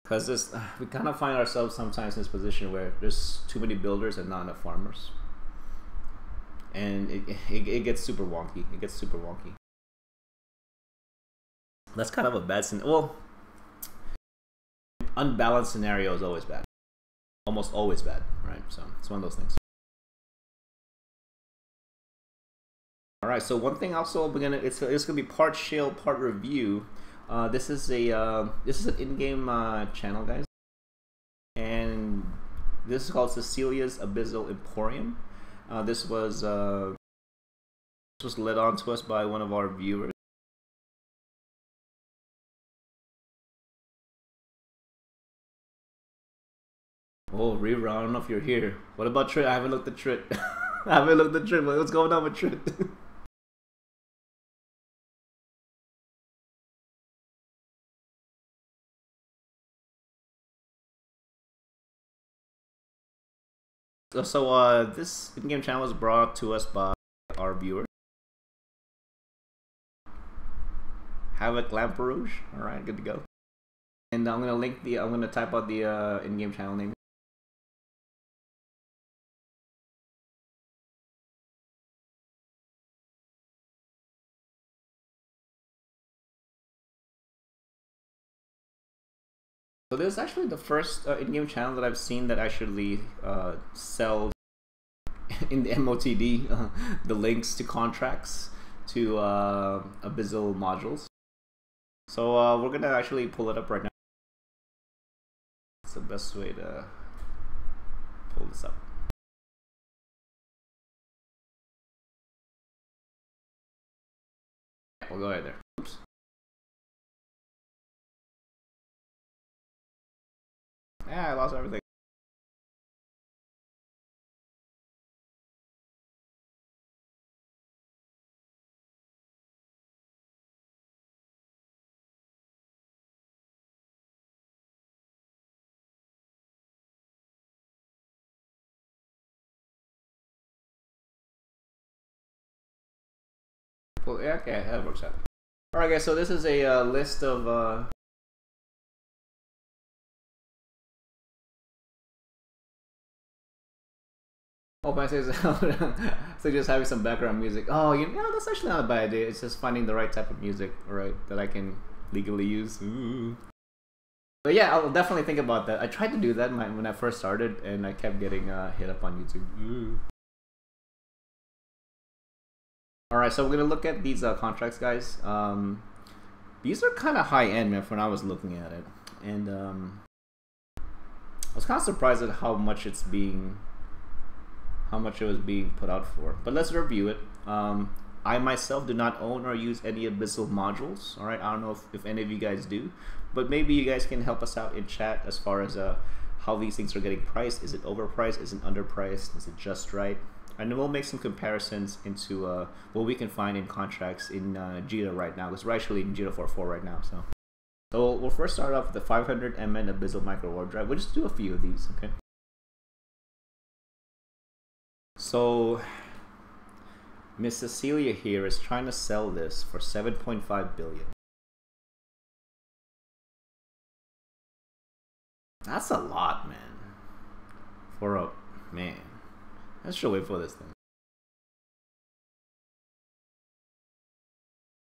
Because we kind of find ourselves sometimes in this position where there's too many builders and not enough farmers. And it gets super wonky. It gets super wonky. That's kind of a bad scenario. Well, unbalanced scenario is always bad. Almost always bad, right? So it's one of those things. All right, so one thing also it's gonna be part shale, part review. This is an in-game channel, guys, and this is called Cecilia's Abyssal Emporium. This was led on to us by one of our viewers. Oh, Rira, I don't know if you're here. What about Trit? I haven't looked at Trit. I haven't looked at Trit. What's going on with Trit? So this in-game channel was brought to us by our viewer, Havoc Lamperouge. All right, good to go. And I'm gonna type out the in-game channel name. So this is actually the first in-game channel that I've seen that actually sells in the MOTD the links to contracts to abyssal modules. So we're gonna actually pull it up right now. It's the best way to pull this up. We'll go ahead there. Oops. Yeah, I lost everything. cool. Yeah, okay, that works out. All right, guys. So this is a list of. Oh, my says so just having some background music. Oh, you know that's actually not a bad idea. It's just finding the right type of music, right, that I can legally use. Ooh. But yeah, I'll definitely think about that. I tried to do that when I first started, and I kept getting hit up on YouTube. Ooh. All right, so we're gonna look at these contracts, guys. These are kind of high end, man. When I was looking at it, and I was kind of surprised at how much it was being put out for. But let's review it. I myself do not own or use any abyssal modules. All right, I don't know if any of you guys do, but maybe you guys can help us out in chat as far as how these things are getting priced. Is it overpriced? Is it underpriced? Is it just right? And then we'll make some comparisons into what we can find in contracts in Jita right now, because we're actually in Jita 4.4 right now. So we'll first start off with the 500 mN abyssal micro warp drive. We'll just do a few of these, okay? So Miss Cecilia here is trying to sell this for 7.5 billion. That's a lot, man. For a man. Let's show wait for this thing.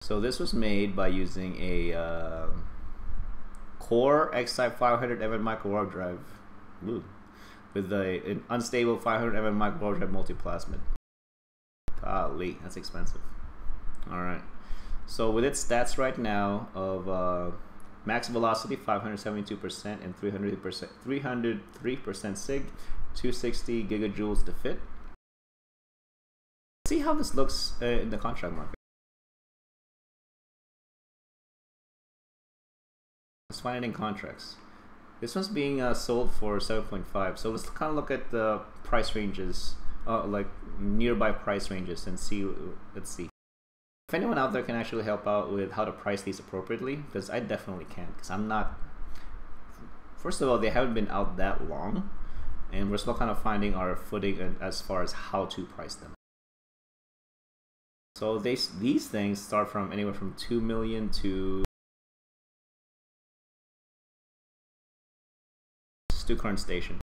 So this was made by using a Core X-Type 500 mN micro warp drive. Ooh. With an unstable 500 mN micro warp drive multi-plasmid. Golly, that's expensive. Alright. So with its stats right now of max velocity 572% and 303% sig, 260 gigajoules to fit. See how this looks in the contract market. Let's find it in contracts. This one's being sold for 7.5. So let's kind of look at the price ranges, like nearby price ranges, and see. Let's see if anyone out there can actually help out with how to price these appropriately, because I definitely can't. Because I'm not. First of all, they haven't been out that long, and we're still kind of finding our footing as far as how to price them. So these things start from anywhere from 2 million to current station.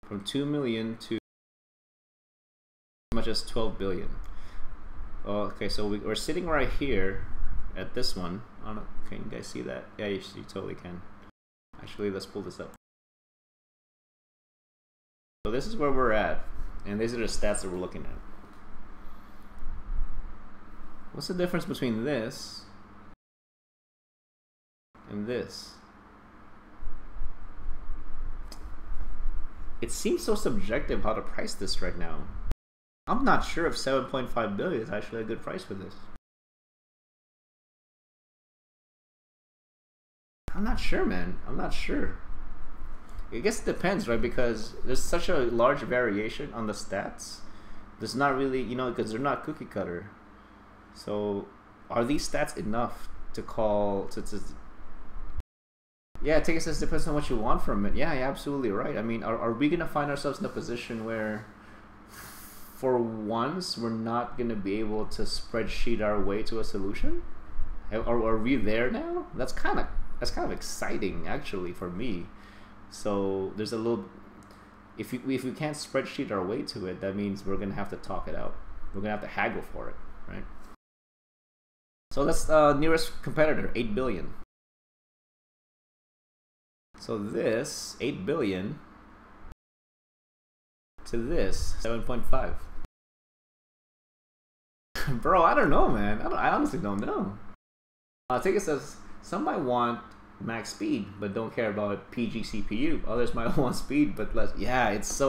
From 2 million to as much as 12 billion. Okay, so we're sitting right here at this one. I don't know, can you guys see that? Yeah, you totally can. Actually, let's pull this up. So this is where we're at, and these are the stats that we're looking at. What's the difference between this and this? It seems so subjective how to price this right now. I'm not sure if 7.5 billion is actually a good price for this. I'm not sure, man. I'm not sure. I guess it depends, right? Because there's such a large variation on the stats. There's not really, you know, because they're not cookie cutter. So are these stats enough to call yeah, I think it says depends on what you want from it. Yeah, you're absolutely right. I mean, are we gonna find ourselves in a position where for once we're not gonna be able to spreadsheet our way to a solution? Are we there now? That's kind of exciting actually for me. So there's a little, if we can't spreadsheet our way to it, that means we're gonna have to talk it out. We're gonna have to haggle for it, right? So that's nearest competitor, 8 billion. So this 8 billion to this 7.5. Bro, I don't know, man. I honestly don't know. I think it says some might want max speed but don't care about PG CPU. Others might want speed but less. Yeah, it's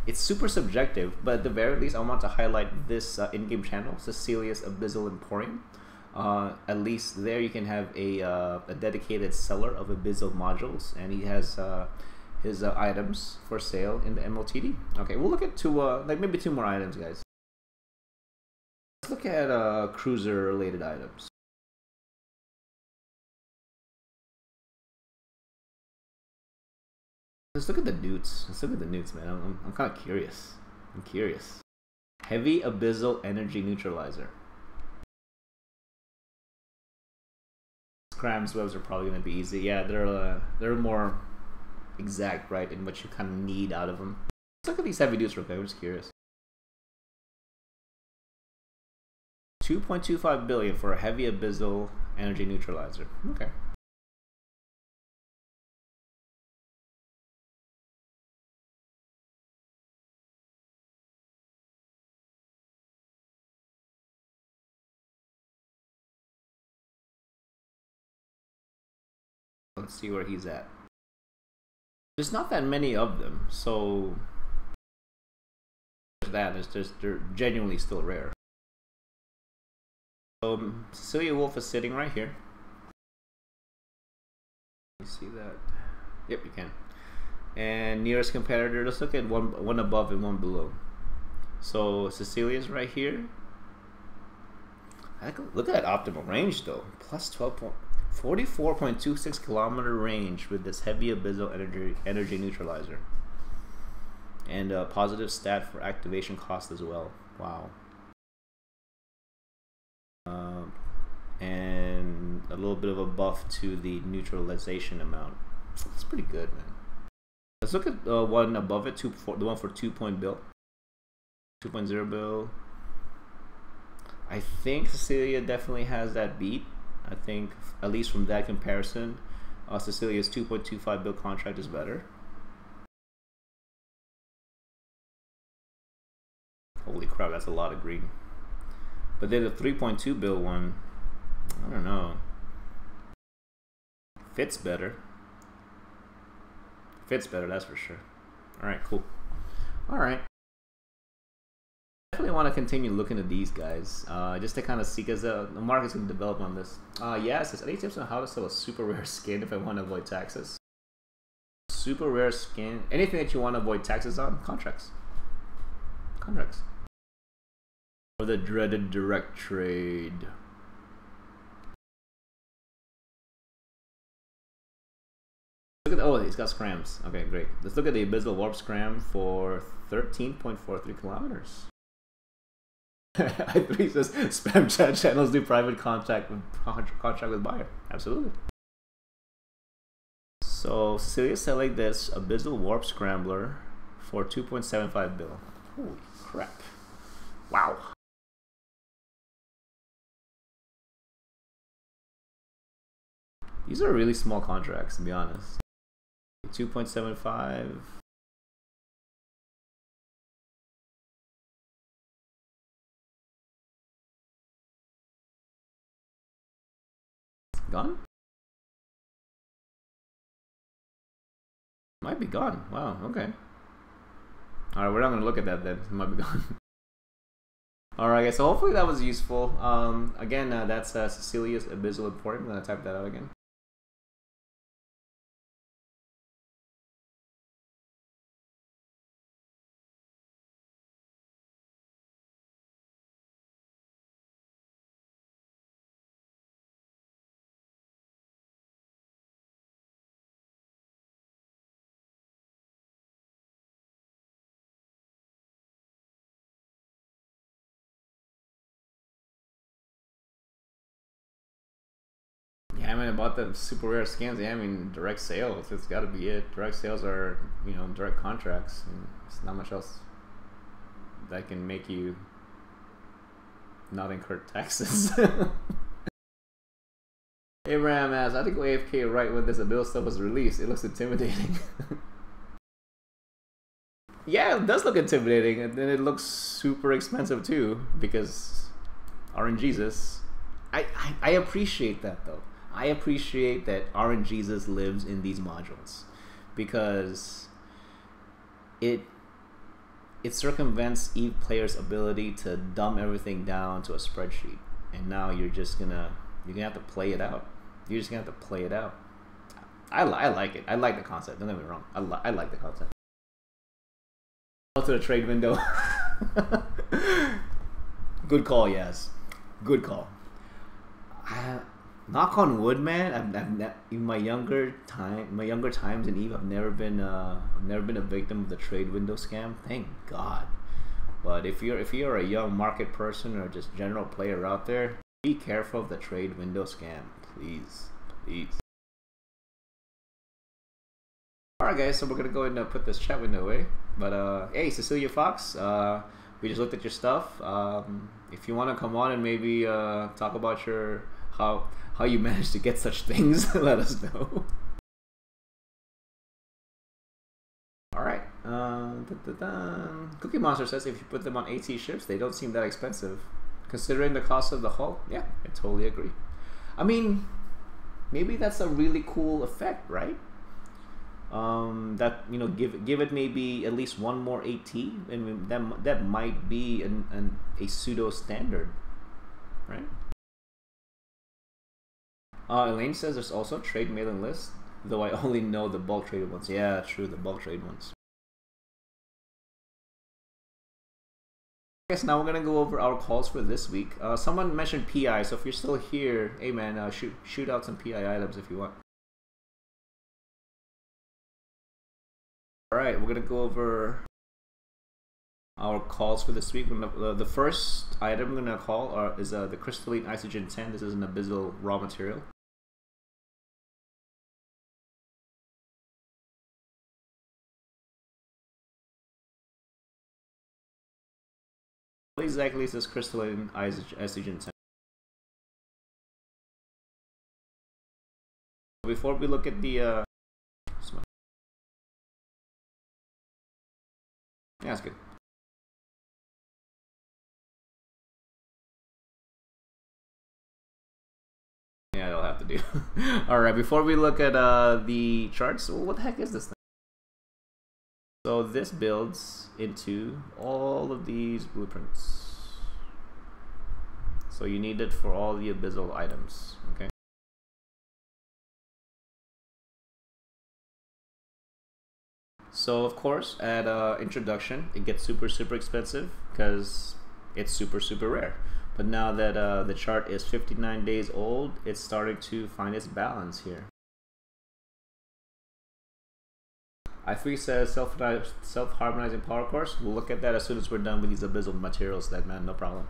it's super subjective. But at the very least, I want to highlight this in-game channel, Cecilia's Abyssal Emporium. At least there you can have a dedicated seller of abyssal modules, and he has his items for sale in the MLTD. Okay, we'll look at like maybe two more items, guys. Let's look at cruiser related items. Let's look at the newts. Let's look at the newts, man. I'm kind of curious. I'm curious. Heavy abyssal energy neutralizer. Scram's webs are probably gonna be easy. Yeah, they're more exact, right, in what you kind of need out of them. Let's look at these heavy dudes real quick. I'm just curious. 2.25 billion for a heavy abyssal energy neutralizer. Okay. Let's see where he's at. There's not that many of them, so they're genuinely still rare. Cecilia Wolf is sitting right here. You see that? Yep, you can. And nearest competitor, let's look at one above and one below. So Cecilia's right here. Look at that optimal range though. Plus 44.26 kilometer range with this heavy abyssal energy neutralizer. And a positive stat for activation cost as well. Wow. And a little bit of a buff to the neutralization amount. It's pretty good, man. Let's look at one above it, the one for 2.0 bill. I think Cecilia definitely has that beat. I think, at least from that comparison, Cecilia's 2.25 bill contract is better. Holy crap, that's a lot of green. But then the 3.2 bill one, I don't know. Fits better. Fits better, that's for sure. Alright, cool. Alright. Definitely want to continue looking at these guys, just to kind of see, because the market's going to develop on this. Yeah, it says, any tips on how to sell a super rare skin if I want to avoid taxes? Super rare skin. Anything that you want to avoid taxes on? Contracts. Contracts. Or the dreaded direct trade. Look at, oh, he's got scrams. Okay, great. Let's look at the abyssal warp scram for 13.43 kilometers. I3 says spam chat channels do private contract with buyer. Absolutely. So Cecilia's selling this abyssal warp scrambler for 2.75 bill. Holy crap! Wow. These are really small contracts, to be honest. 2.75. Gone? Might be gone. Wow, okay. Alright, we're not gonna look at that then. It might be gone. Alright guys, so hopefully that was useful. Again, that's Cecilia's abyssal import. I'm gonna type that out again. Yeah, I mean, about the super rare scans, yeah, I mean, direct sales, it's got to be it. Direct sales are, you know, direct contracts, and it's not much else that can make you not incur taxes. Abraham asks, I think AFK right when this abyssal stuff was released. It looks intimidating. Yeah, it does look intimidating, and then it looks super expensive too, because RNGesus. I appreciate that though. I appreciate that RNGesus lives in these modules, because it circumvents Eve players' ability to dumb everything down to a spreadsheet, and now you're gonna have to play it out. You're just gonna have to play it out. I like it. I like the concept. Don't get me wrong. I like the concept. Go to the trade window. Good call, yes. Good call. Knock on wood, man. In my younger times in Eve, I've never been a victim of the trade window scam. Thank God. But if you're a young market person or just general player out there, be careful of the trade window scam, please, please. Alright guys, so we're gonna go ahead and put this chat window away. But hey, Cecilia Fox, we just looked at your stuff. If you want to come on and maybe talk about your how you managed to get such things, let us know. Alright. Cookie Monster says if you put them on AT ships, they don't seem that expensive. Considering the cost of the hull, yeah, I totally agree. I mean, maybe that's a really cool effect, right? That, you know, give it maybe at least one more AT, and that might be a pseudo standard, right? Elaine says there's also a trade mailing list, though I only know the bulk traded ones. Yeah, true, the bulk trade ones. I guess now we're gonna go over our calls for this week. Someone mentioned PI, so if you're still here, hey man, shoot out some PI items if you want. Alright, we're gonna go over our calls for this week. The first item I'm gonna call is the crystalline isogen 10. This is an abyssal raw material. What exactly is this crystalline isogen 10? Before we look at the yeah, that's good. Yeah, that'll have to do. Alright, before we look at the charts, what the heck is this thing? So this builds into all of these blueprints. So you need it for all the abyssal items, okay? So of course, at introduction, it gets super expensive because it's super rare. But now that the chart is 59 days old, it's starting to find its balance here. I3 says self-harmonizing power cores. We'll look at that as soon as we're done with these abyssal materials, that man, no problem.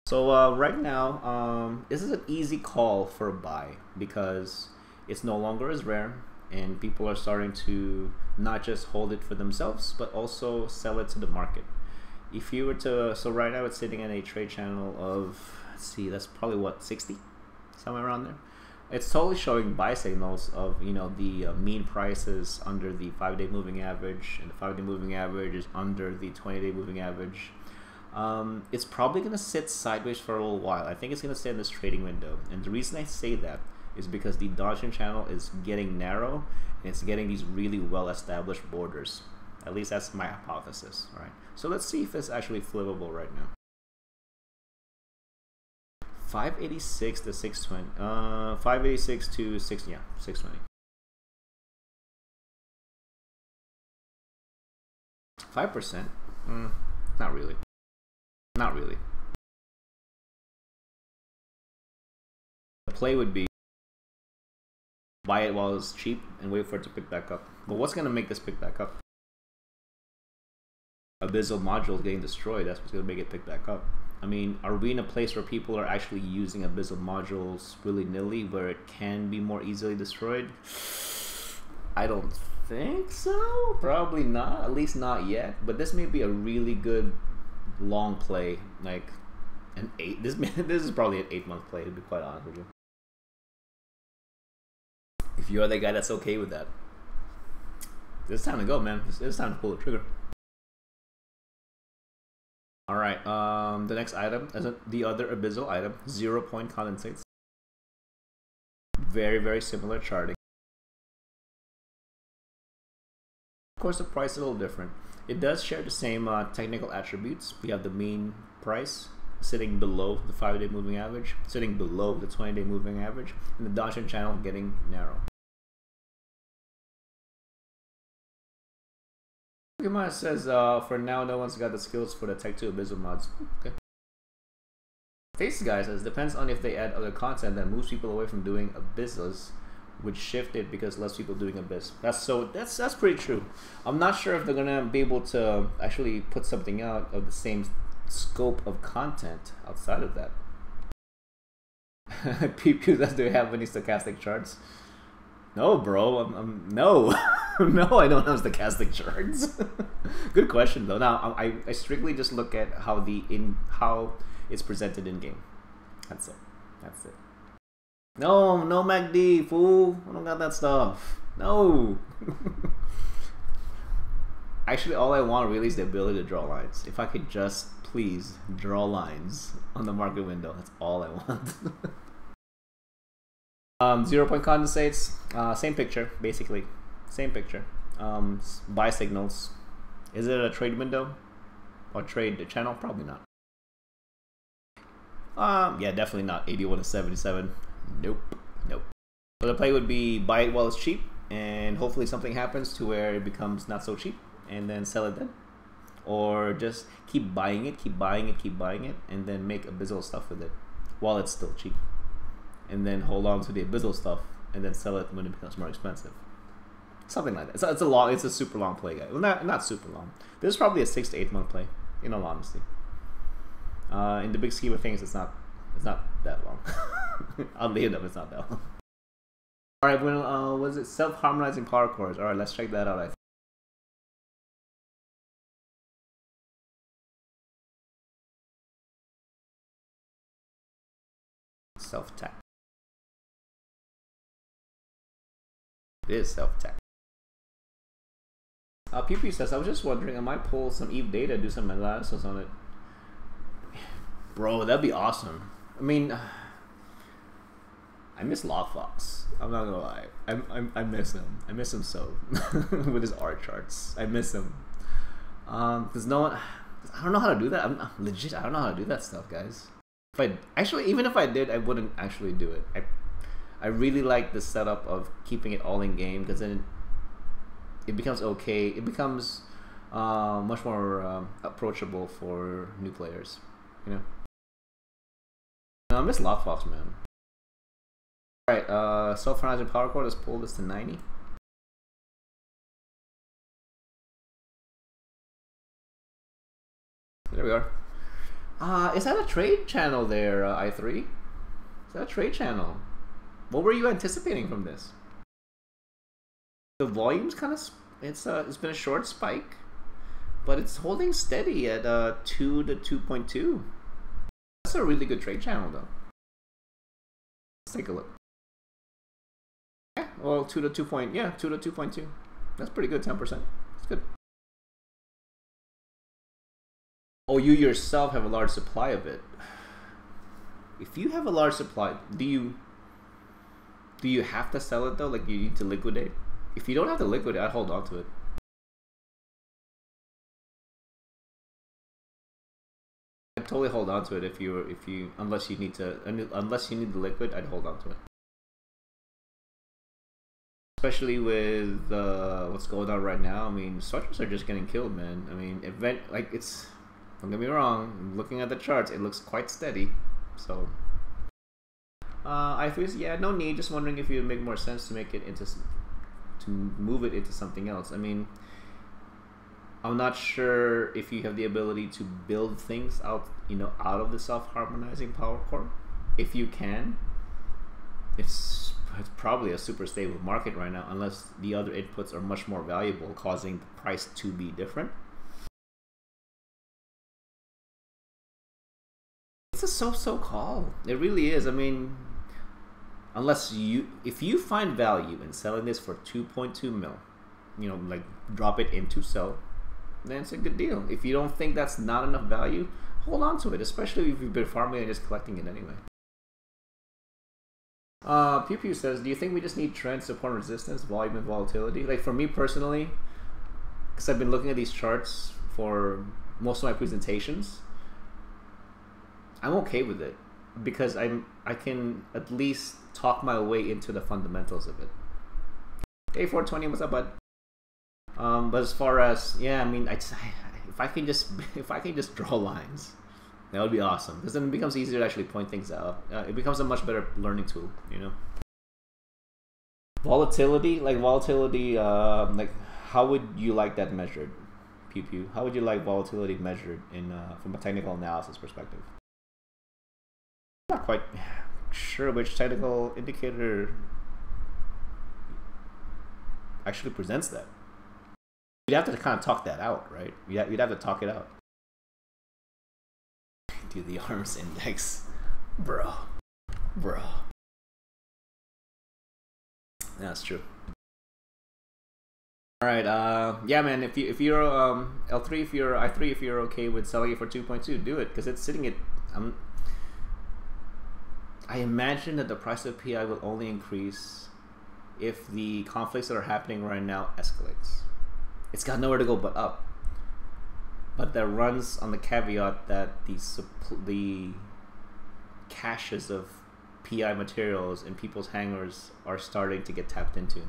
So right now, this is an easy call for a buy because it's no longer as rare, and people are starting to not just hold it for themselves, but also sell it to the market. If you were to, so right now it's sitting in a trade channel of, let's see, that's probably what, 60? Somewhere around there. It's totally showing buy signals of, you know, the mean prices under the 5-day moving average, and the 5-day moving average is under the 20-day moving average. It's probably going to sit sideways for a little while. I think it's going to stay in this trading window. And the reason I say that is because the dodging channel is getting narrow, and it's getting these really well-established borders. At least that's my hypothesis. All right. So let's see if it's actually flippable right now. 586 to 620. 586 to 6. Yeah, 620. 5%? Not really. Not really. The play would be buy it while it's cheap and wait for it to pick back up. But what's going to make this pick back up? Abyssal modules getting destroyed. That's what's going to make it pick back up. I mean, are we in a place where people are actually using abyssal modules willy-nilly where it can be more easily destroyed? I don't think so. Probably not. At least not yet. But this may be a really good long play. Like an 8. This is probably an 8-month play, to be quite honest with you. If you're the guy that's okay with that, it's time to go, man. It's time to pull the trigger. Alright, the next item is the other abyssal item, 0-point condensates. Very similar charting. Of course, the price is a little different. It does share the same technical attributes. We have the mean price sitting below the 5-day moving average, sitting below the 20-day moving average, and the dodging channel getting narrow. Pokemon says, for now, no one's got the skills for the Tech 2 abyssal mods. Okay. Face Guy says, depends on if they add other content that moves people away from doing abyssals would shift it because less people doing abyss. That's pretty true. I'm not sure if they're gonna be able to actually put something out of the same scope of content outside of that. PP says, do you have any stochastic charts? No, bro. No. No, I don't have stochastic charts. Good question though. Now I strictly just look at how it's presented in game. That's it. That's it. No, no MACD, fool. I don't got that stuff. No. Actually, all I want really is the ability to draw lines. If I could just please draw lines on the market window, that's all I want. 0 point condensates, same picture, basically. Same picture. Buy signals. Is it a trade window? Or trade channel? Probably not. Yeah, definitely not. 81 to 77. Nope. Nope. So the play would be buy it while it's cheap, and hopefully something happens to where it becomes not so cheap, and then sell it then. Or just keep buying it, keep buying it, keep buying it, and then make abyssal stuff with it while it's still cheap. And then hold on to the abyssal stuff, and then sell it when it becomes more expensive. Something like that. It's a super long play, guys. Well, not super long. This is probably a 6 to 8 month play, in all honesty. In the big scheme of things, it's not that long. Oddly enough, it's not that long. All right, when was it self-harmonizing power cores? All right, let's check that out. I think. Self-tech. It is self-tech. PP says, I was just wondering, I might pull some EVE data, do some analysis on it. Bro, that'd be awesome. I mean, I miss Lockfox. I'm not gonna lie. I miss him. I miss him so with his art charts. I miss him. Cause no one. I don't know how to do that. I'm legit. I don't know how to do that stuff, guys. Even if I did, I wouldn't actually do it. I really like the setup of keeping it all in game, because then it becomes okay. It becomes much more approachable for new players. You know. I miss Lockfox, man. Alright, self-harmonizing power core, let's pull this to 90. There we are. Is that a trade channel there, I3? Is that a trade channel? What were you anticipating from this? The volume's kind of, it's been a short spike, but it's holding steady at 2 to 2.2. That's a really good trade channel, though. Let's take a look. Yeah, well, 2 to 2.2. That's pretty good, 10%. That's good. Oh, you yourself have a large supply of it. If you have a large supply, do you have to sell it though? Like, you need to liquidate? If you don't have to liquidate, I'd hold on to it. I'd totally hold on to it unless you need the liquid, I'd hold on to it. Especially with what's going on right now. I mean, structures are just getting killed, man. I mean, don't get me wrong, looking at the charts, it looks quite steady. So I think, yeah, no need. Just wondering if it would make more sense to move it into something else. I mean, I'm not sure if you have the ability to build things out, out of the self-harmonizing power core. If you can, it's probably a super stable market right now, unless the other inputs are much more valuable, causing the price to be different. It's a so-so call. It really is. I mean, if you find value in selling this for 2.2 mil, like drop it into sell, then it's a good deal. If you don't think that's not enough value, hold on to it, especially if you've been farming and just collecting it anyway. Pew Pew says, do you think we just need trend support and resistance, volume and volatility? Like, for me personally, because I've been looking at these charts for most of my presentations, I'm okay with it, because I can at least talk my way into the fundamentals of it. Hey, 420, what's up, bud? But as far as, yeah, I mean, if I can just draw lines, that would be awesome, because then it becomes easier to actually point things out. It becomes a much better learning tool, Volatility, like how would you like that measured? Pew pew. How would you like volatility measured in from a technical analysis perspective? I'm not quite sure which technical indicator actually presents that. You'd have to kind of talk that out, right? You'd have to talk it out. Do the arms index, bro. That's true. All right, yeah, man. If you're L3, if you're I3, if you're okay with selling it for 2.2, do it, because it's sitting at. I imagine that the price of PI will only increase if the conflicts that are happening right now escalates. It's got nowhere to go but up. But that runs on the caveat that the caches of PI materials in people's hangars are starting to get tapped into.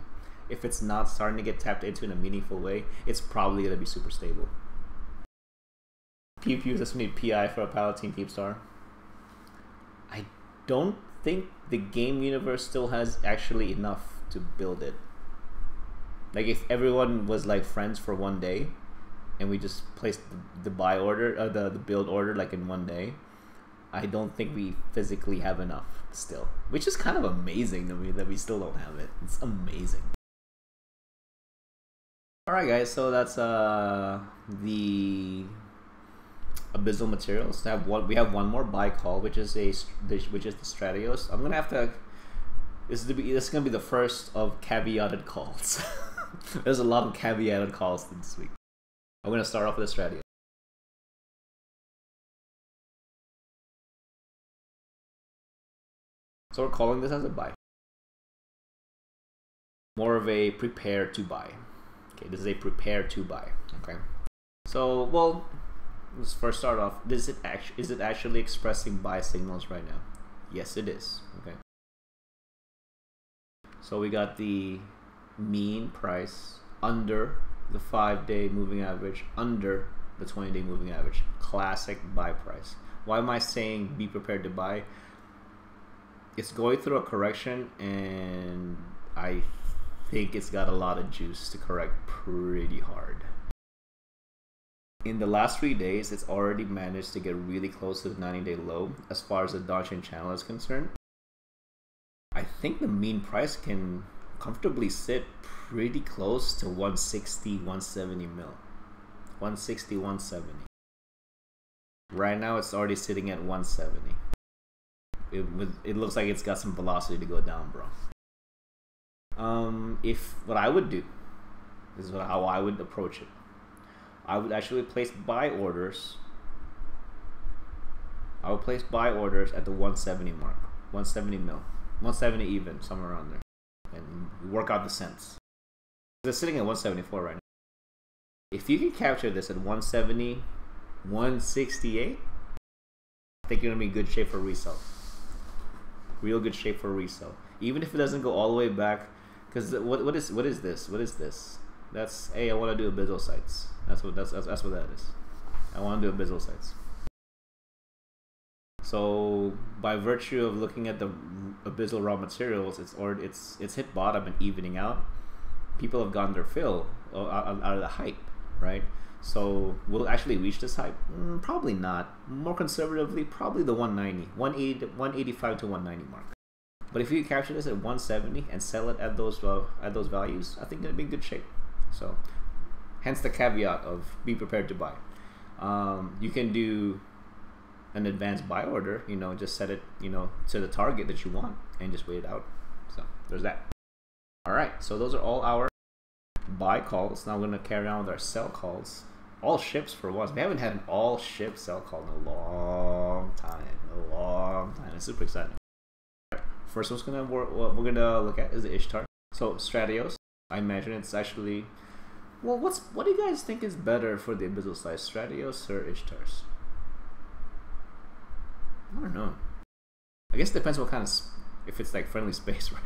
If it's not starting to get tapped into in a meaningful way, it's probably going to be super stable. Pew just need PI for a Palatine Keepstar. I don't think the game universe still has actually enough to build it. Like, if everyone was like friends for one day and we just placed the buy order, the build order like in one day, I don't think we physically have enough still, which is kind of amazing to me that we still don't have it. It's amazing. Alright guys, so that's the abyssal materials. We have one more buy call, which is the Stratios. I'm gonna have to. This is gonna be the first of caveated calls. There's a lot of caveated calls this week. I'm gonna start off with the Stratios. So we're calling this as a buy. More of a prepare to buy. Okay, this is a prepare to buy. Okay. So, well, let's first start off. Is it actually expressing buy signals right now? Yes, it is. Okay. So we got the mean price under the 5-day moving average, under the 20-day moving average. Classic buy price. Why am I saying be prepared to buy? It's going through a correction, and I think it's got a lot of juice to correct pretty hard. In the last 3 days, it's already managed to get really close to the 90-day low as far as the Dodge channel is concerned. I think the mean price can comfortably sit pretty close to 160, 170 mil. 160, 170. Right now, it's already sitting at 170. It looks like it's got some velocity to go down, bro. If what I would do, this is how I would approach it. I would actually place buy orders. I would place buy orders at the 170 mark, 170 mil, 170 even, somewhere around there, and work out the cents. It's sitting at 174 right now. If you can capture this at 170, 168, I think you're gonna be in good shape for resale. Real good shape for resale. Even if it doesn't go all the way back, because what is this? That's, hey, I want to do abyssal sites. That's what that is. I want to do abyssal sites. So by virtue of looking at the abyssal raw materials, it's hit bottom and evening out. People have gotten their fill out of the hype, right? So we'll actually reach this hype? Probably not. More conservatively, probably the 185 to 190 mark. But if you capture this at 170 and sell it at those values, I think it'll be in good shape. So, hence the caveat of be prepared to buy. You can do an advanced buy order, just set it, to the target that you want and just wait it out. So there's that. All right, so those are all our buy calls. Now we're gonna carry on with our sell calls. All ships for once. We haven't had an all ship sell call in a long time. It's super exciting. First one's what we're gonna look at is the Ishtar. So Stratios, I imagine it's actually, well, what do you guys think is better for the abyssal size, Stratios or Ishtars? I don't know. I guess it depends what kind of, if it's like friendly space, right?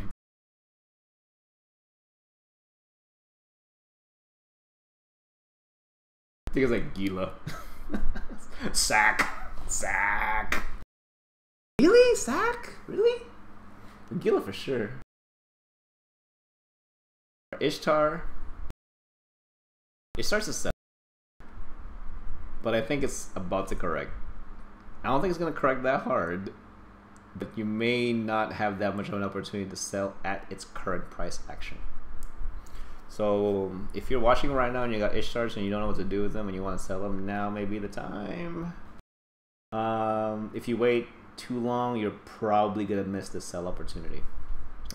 I think it's like Gila. Sack. Really? Sack? Really? Gila for sure. Ishtar. It starts to sell, but I think it's about to correct. I don't think it's gonna correct that hard, but you may not have that much of an opportunity to sell at its current price action. So if you're watching right now and you got Ishtars and you don't know what to do with them and you want to sell them, now may be the time. If you wait too long, you're probably gonna miss the sell opportunity.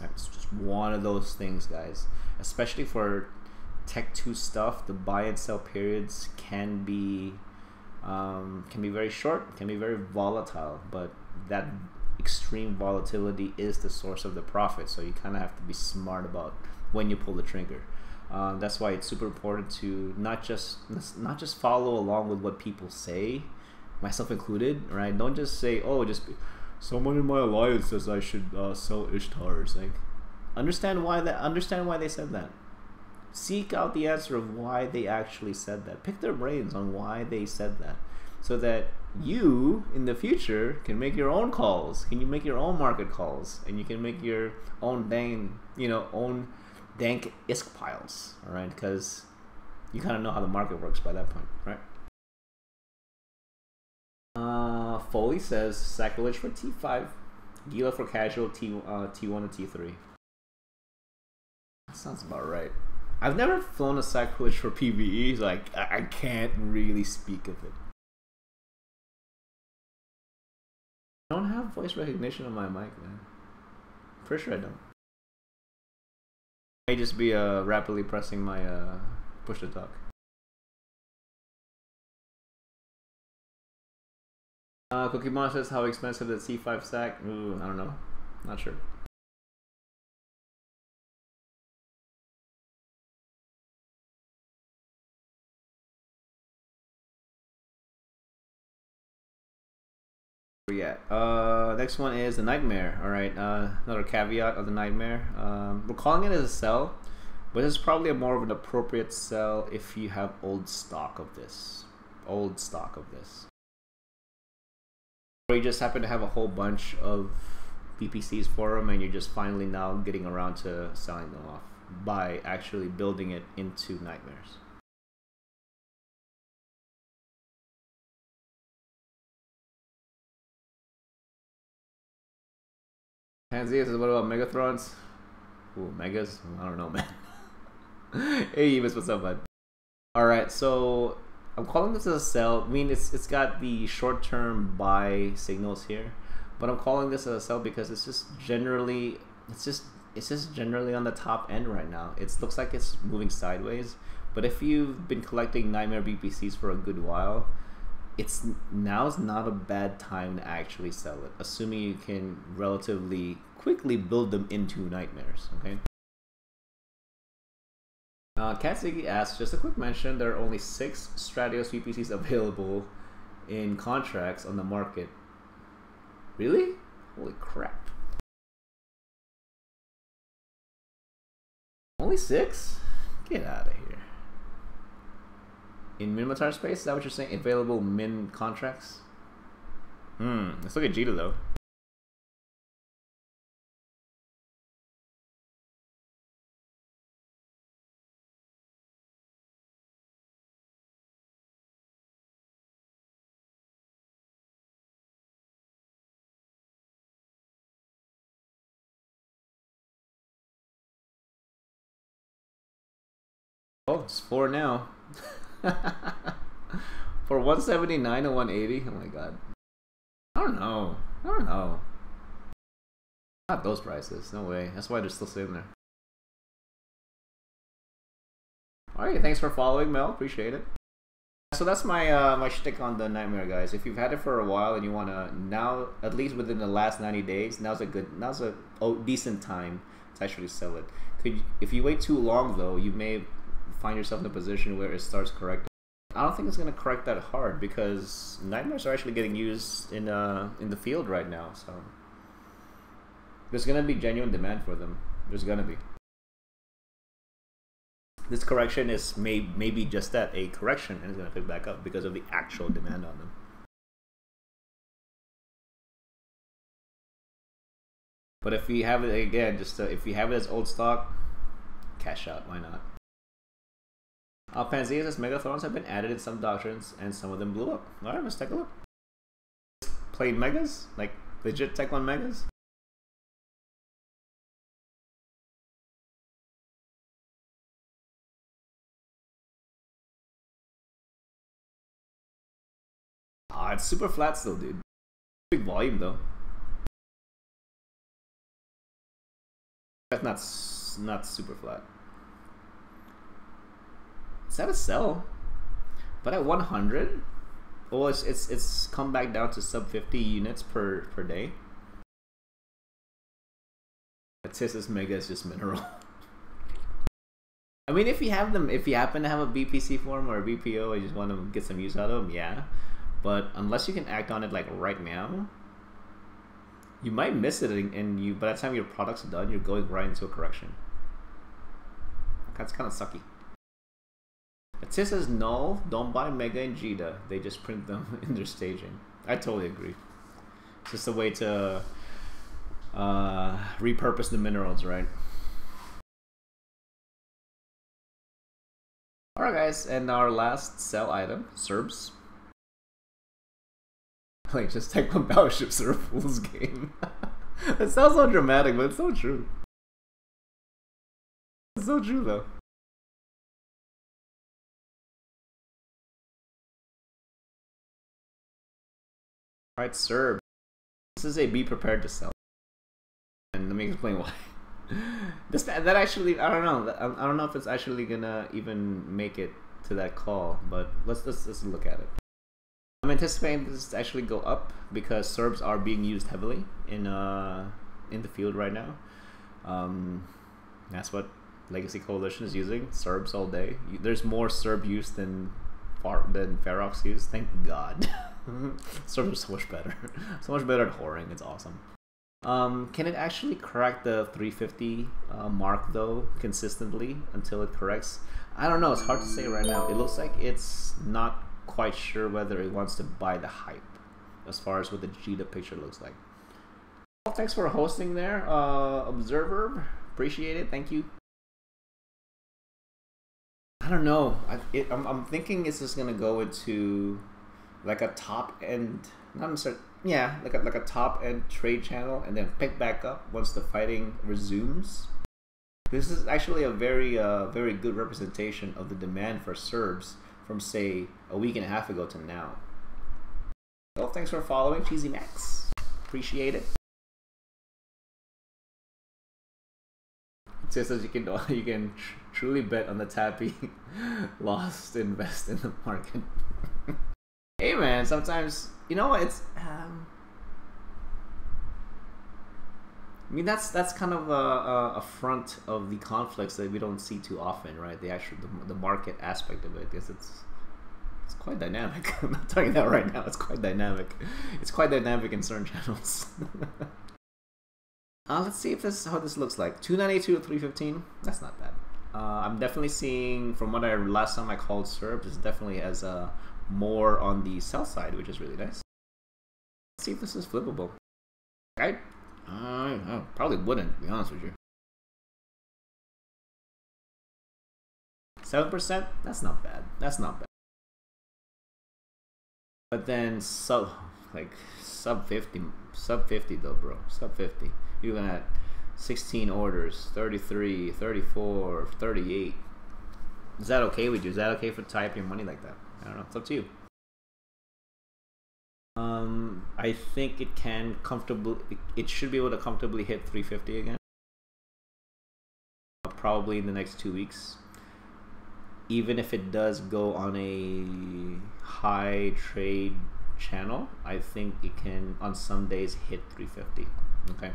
It's just one of those things, guys. Especially for Tech 2 stuff, the buy and sell periods can be very short, can be very volatile, but that extreme volatility is the source of the profit. So you kind of have to be smart about when you pull the trigger. That's why it's super important to not just follow along with what people say, myself included, right? Don't just say, oh, someone in my alliance says I should sell Ishtars. Like, understand why they said that. Seek out the answer of why they actually said that. Pick their brains on why they said that, so that you in the future can make your own calls. Can you make your own market calls, and you can make your own dank ISK piles. All right, because you kind of know how the market works by that point, right? Foley says sacrilege for T5, Gila for casual, T1 to T3. That sounds about right. I've never flown a sacrilege for PvE, so I can't really speak of it. I don't have voice recognition on my mic, man. Pretty sure I don't. I may just be rapidly pressing my push to talk. Cookie Mon says how expensive the C5 stack? Ooh, I don't know. Not sure. Yeah. Next one is the Nightmare. All right. Another caveat of the Nightmare. We're calling it as a sell, but it's probably more of an appropriate sell if you have old stock of this. Or you just happen to have a whole bunch of BPCs for them, and you're just finally now getting around to selling them off by actually building it into Nightmares. Hansia says, what about Megathrons? Ooh, Megas? I don't know, man. Hey, Evis, what's up, bud? Alright, so I'm calling this as a sell. I mean, it's got the short-term buy signals here, but I'm calling this as a sell because it's just generally on the top end right now. It looks like it's moving sideways, but if you've been collecting Nightmare BPCs for a good while, now's not a bad time to actually sell it, assuming you can relatively quickly build them into Nightmares. Okay. Katsigi asks, just a quick mention, there are only 6 Stratios VPCs available in contracts on the market. Really? Holy crap. Only 6? Get out of here. In Minimatar space, is that what you're saying? Available min contracts? Let's look at Jita though. Oh, it's 4 now. For 179 and 180? Oh my god. I don't know. Not those prices. No way. That's why they're still sitting there. Alright, thanks for following, Mel. Appreciate it. So that's my my shtick on the Nightmare, guys. If you've had it for a while and you wanna now, at least within the last 90 days, now's a decent time to actually sell it. If you wait too long though, you may find yourself in a position where it starts correcting. I don't think it's going to correct that hard because Nightmares are actually getting used in the field right now. So there's going to be genuine demand for them. There's going to be. This correction is maybe just that, a correction, and it's going to pick back up because of the actual demand on them. But if you have it again, if you have it as old stock, cash out. Why not? Panzeas as Megathrons have been added in some doctrines, and some of them blew up. Alright, let's take a look. Plain megas? Like legit Tech 1 megas? Ah, it's super flat still, dude. Big volume though. That's not super flat. Is that a sell? But at 100? Oh, it's come back down to sub 50 units per day. Atis's Mega is just mineral. I mean, if you happen to have a BPC form or a BPO, and you just want to get some use out of them, yeah. But unless you can act on it like right now, you might miss it, and by the time your product's done, you're going right into a correction. That's kind of sucky. Atis is null. Don't buy Mega and Jita. They just print them in their staging. I totally agree. It's just a way to repurpose the minerals, right? Alright guys, and our last sell item, Serbs. Like, just take one battleships are a fool's game. It sounds so dramatic, but it's so true. It's so true though. Alright, Serb. This is a be prepared to sell. And let me explain why. That actually, I don't know. I don't know if it's actually gonna even make it to that call, but let's look at it. I'm anticipating this to actually go up because Serbs are being used heavily in the field right now. That's what Legacy Coalition is using. Serbs all day. There's more Serb use than Ferox use. Thank God. Serbs are so much better. So much better at whoring. It's awesome. Can it actually correct the 350 mark though consistently until it corrects? I don't know. It's hard to say right now. It looks like it's not quite sure whether it wants to buy the hype as far as what the Jita picture looks like. Well, thanks for hosting there, Observer. Appreciate it. Thank you. I don't know. I'm thinking it's just gonna go into like a top end, not necessarily, yeah, like a top end trade channel, and then pick back up once the fighting resumes. This is actually a very good representation of the demand for Serbs from say a week and a half ago to now. Well, thanks for following, Cheesy Max. Appreciate it. It says that you can truly bet on the tappy lost to invest in the market. Hey man, sometimes you know what, it's I mean that's kind of a front of the conflicts that we don't see too often, right? The market aspect of it, because it's quite dynamic. I'm not telling you that right now. It's quite dynamic. It's quite dynamic in certain channels. Let's see how this looks like. 292 to 315. That's not bad. I'm definitely seeing, from what last time I called Serbs, it's definitely as more on the sell side, which is really nice. Let's see if this is flippable. I probably wouldn't, to be honest with you. 7%? That's not bad. That's not bad. But then sub 50 though, bro. Sub 50. Even at 16 orders, 33, 34, 38. Is that okay with you? Is that okay for typing money like that? I don't know. It's up to you. I think it can comfortably. It should be able to comfortably hit 350 again. Probably in the next 2 weeks. Even if it does go on a high trade channel, I think it can on some days hit 350. Okay.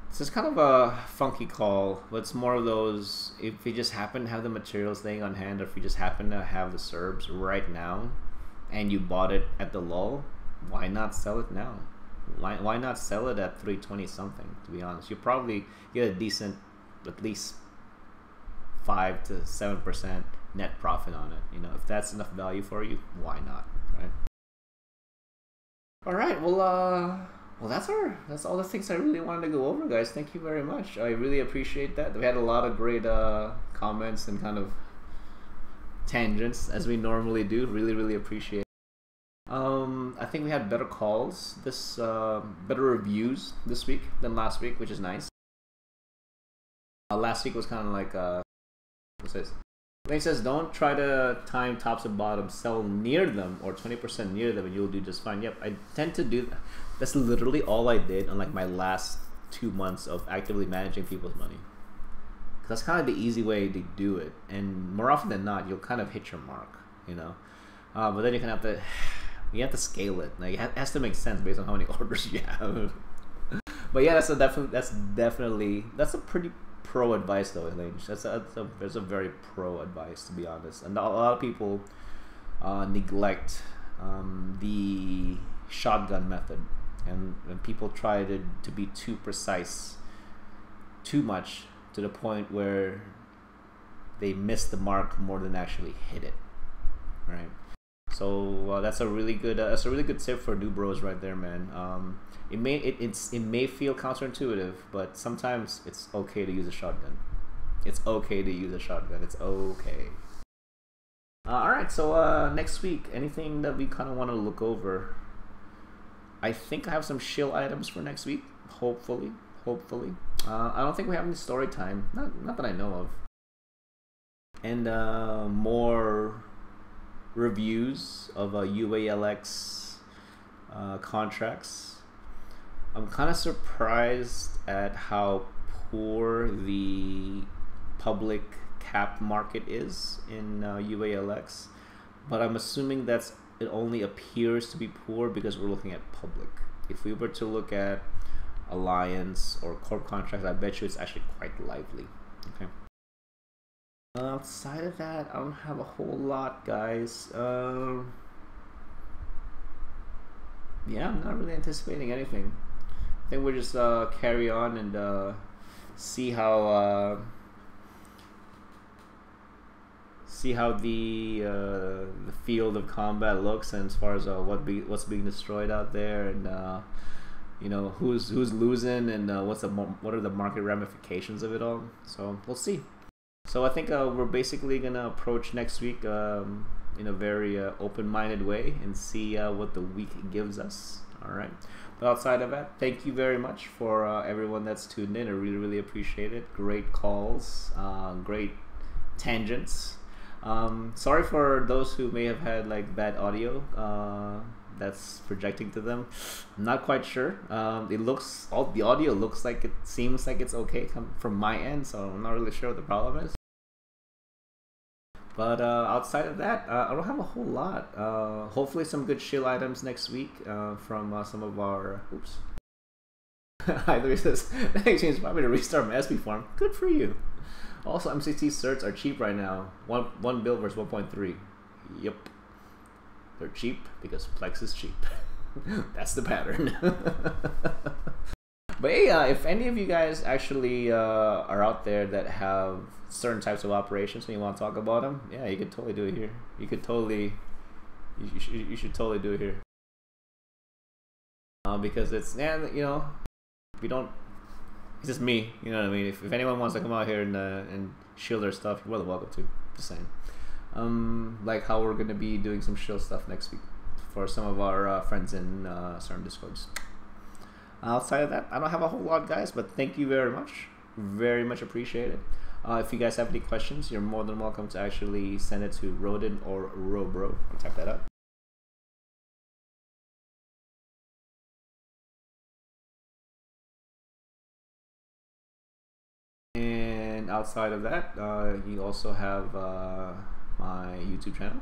So it's kind of a funky call, but it's more of those, if you just happen to have the materials laying on hand, or if you just happen to have the Serbs right now and you bought it at the lull, why not sell it now? Why not sell it at 320 something, to be honest? You probably get a decent, at least 5 to 7% net profit on it. You know, if that's enough value for you, why not, right? All right, well, Well, that's all the things I really wanted to go over, guys. Thank you very much. I really appreciate that. We had a lot of great comments and kind of tangents as we normally do. Really, really appreciate it. I think we had better calls better reviews this week than last week, which is nice. Last week was kind of like what's this? It says don't try to time tops and bottoms, sell near them or 20% near them and you'll do just fine. Yep, I tend to do that. That's literally all I did on like my last 2 months of actively managing people's money. That's kind of the easy way to do it, and more often than not you'll kind of hit your mark, you know. But then you have to scale it. Like it has to make sense based on how many orders you have. But yeah, that's a pretty pro advice though, Elaine. That's a very pro advice, to be honest. And a lot of people neglect the shotgun method, and when people try to be too precise, too much to the point where they miss the mark more than actually hit it, right? So that's a really good tip for new bros right there, man. It may feel counterintuitive, but sometimes it's okay to use a shotgun. It's okay to use a shotgun. It's okay. All right. So next week, anything that we kind of want to look over? I think I have some shill items for next week. Hopefully. I don't think we have any story time. Not that I know of. And more reviews of UALX contracts. I'm kind of surprised at how poor the public cap market is in UALX, but I'm assuming it only appears to be poor because we're looking at public. If we were to look at alliance or corp contracts, I bet you it's actually quite lively. Okay. Outside of that, I don't have a whole lot, guys. Yeah, I'm not really anticipating anything. I think we'll just carry on and see how the field of combat looks, and as far as what's being destroyed out there, and you know, who's losing, and what are the market ramifications of it all. So we'll see. So I think we're basically gonna approach next week in a very open-minded way and see what the week gives us. All right. But outside of that, thank you very much for everyone that's tuned in. I really, really appreciate it. Great calls, great tangents. Sorry for those who may have had like bad audio that's projecting to them. I'm not quite sure. The audio looks like seems like it's okay from my end, so I'm not really sure what the problem is. But outside of that, I don't have a whole lot. Hopefully some good shill items next week from some of our... Oops. Either says, that exchange probably to restart my SP farm. Good for you. Also, M60 certs are cheap right now. One bill versus 1.3. Yep. They're cheap because Plex is cheap. That's the pattern. But hey, if any of you guys actually are out there that have certain types of operations and you want to talk about them, yeah, you could totally do it here. You should totally do it here. Because it's, you know, if you don't, it's just me, you know what I mean? If anyone wants to come out here and shield their stuff, you're more than welcome to. Just saying. Like how we're gonna be doing some shield stuff next week for some of our friends in certain discords. Outside of that, I don't have a whole lot, guys, but thank you very much appreciated. If you guys have any questions, you're more than welcome to actually send it to Rodin or Robro. I'll type that up. And outside of that, you also have my YouTube channel.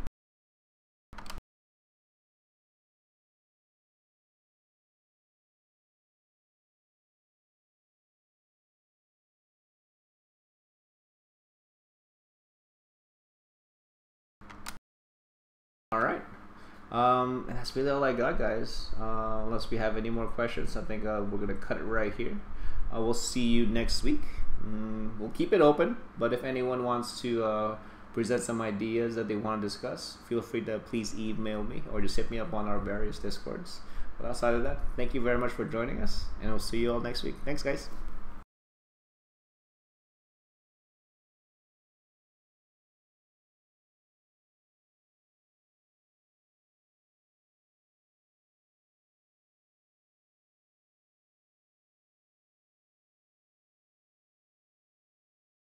All right. And that's really all I got, guys. Unless we have any more questions, I think we're gonna cut it right here. We'll see you next week. We'll keep it open, but if anyone wants to present some ideas that they want to discuss, feel free to please email me or just hit me up on our various discords. But outside of that, thank you very much for joining us, and we'll see you all next week. Thanks, guys.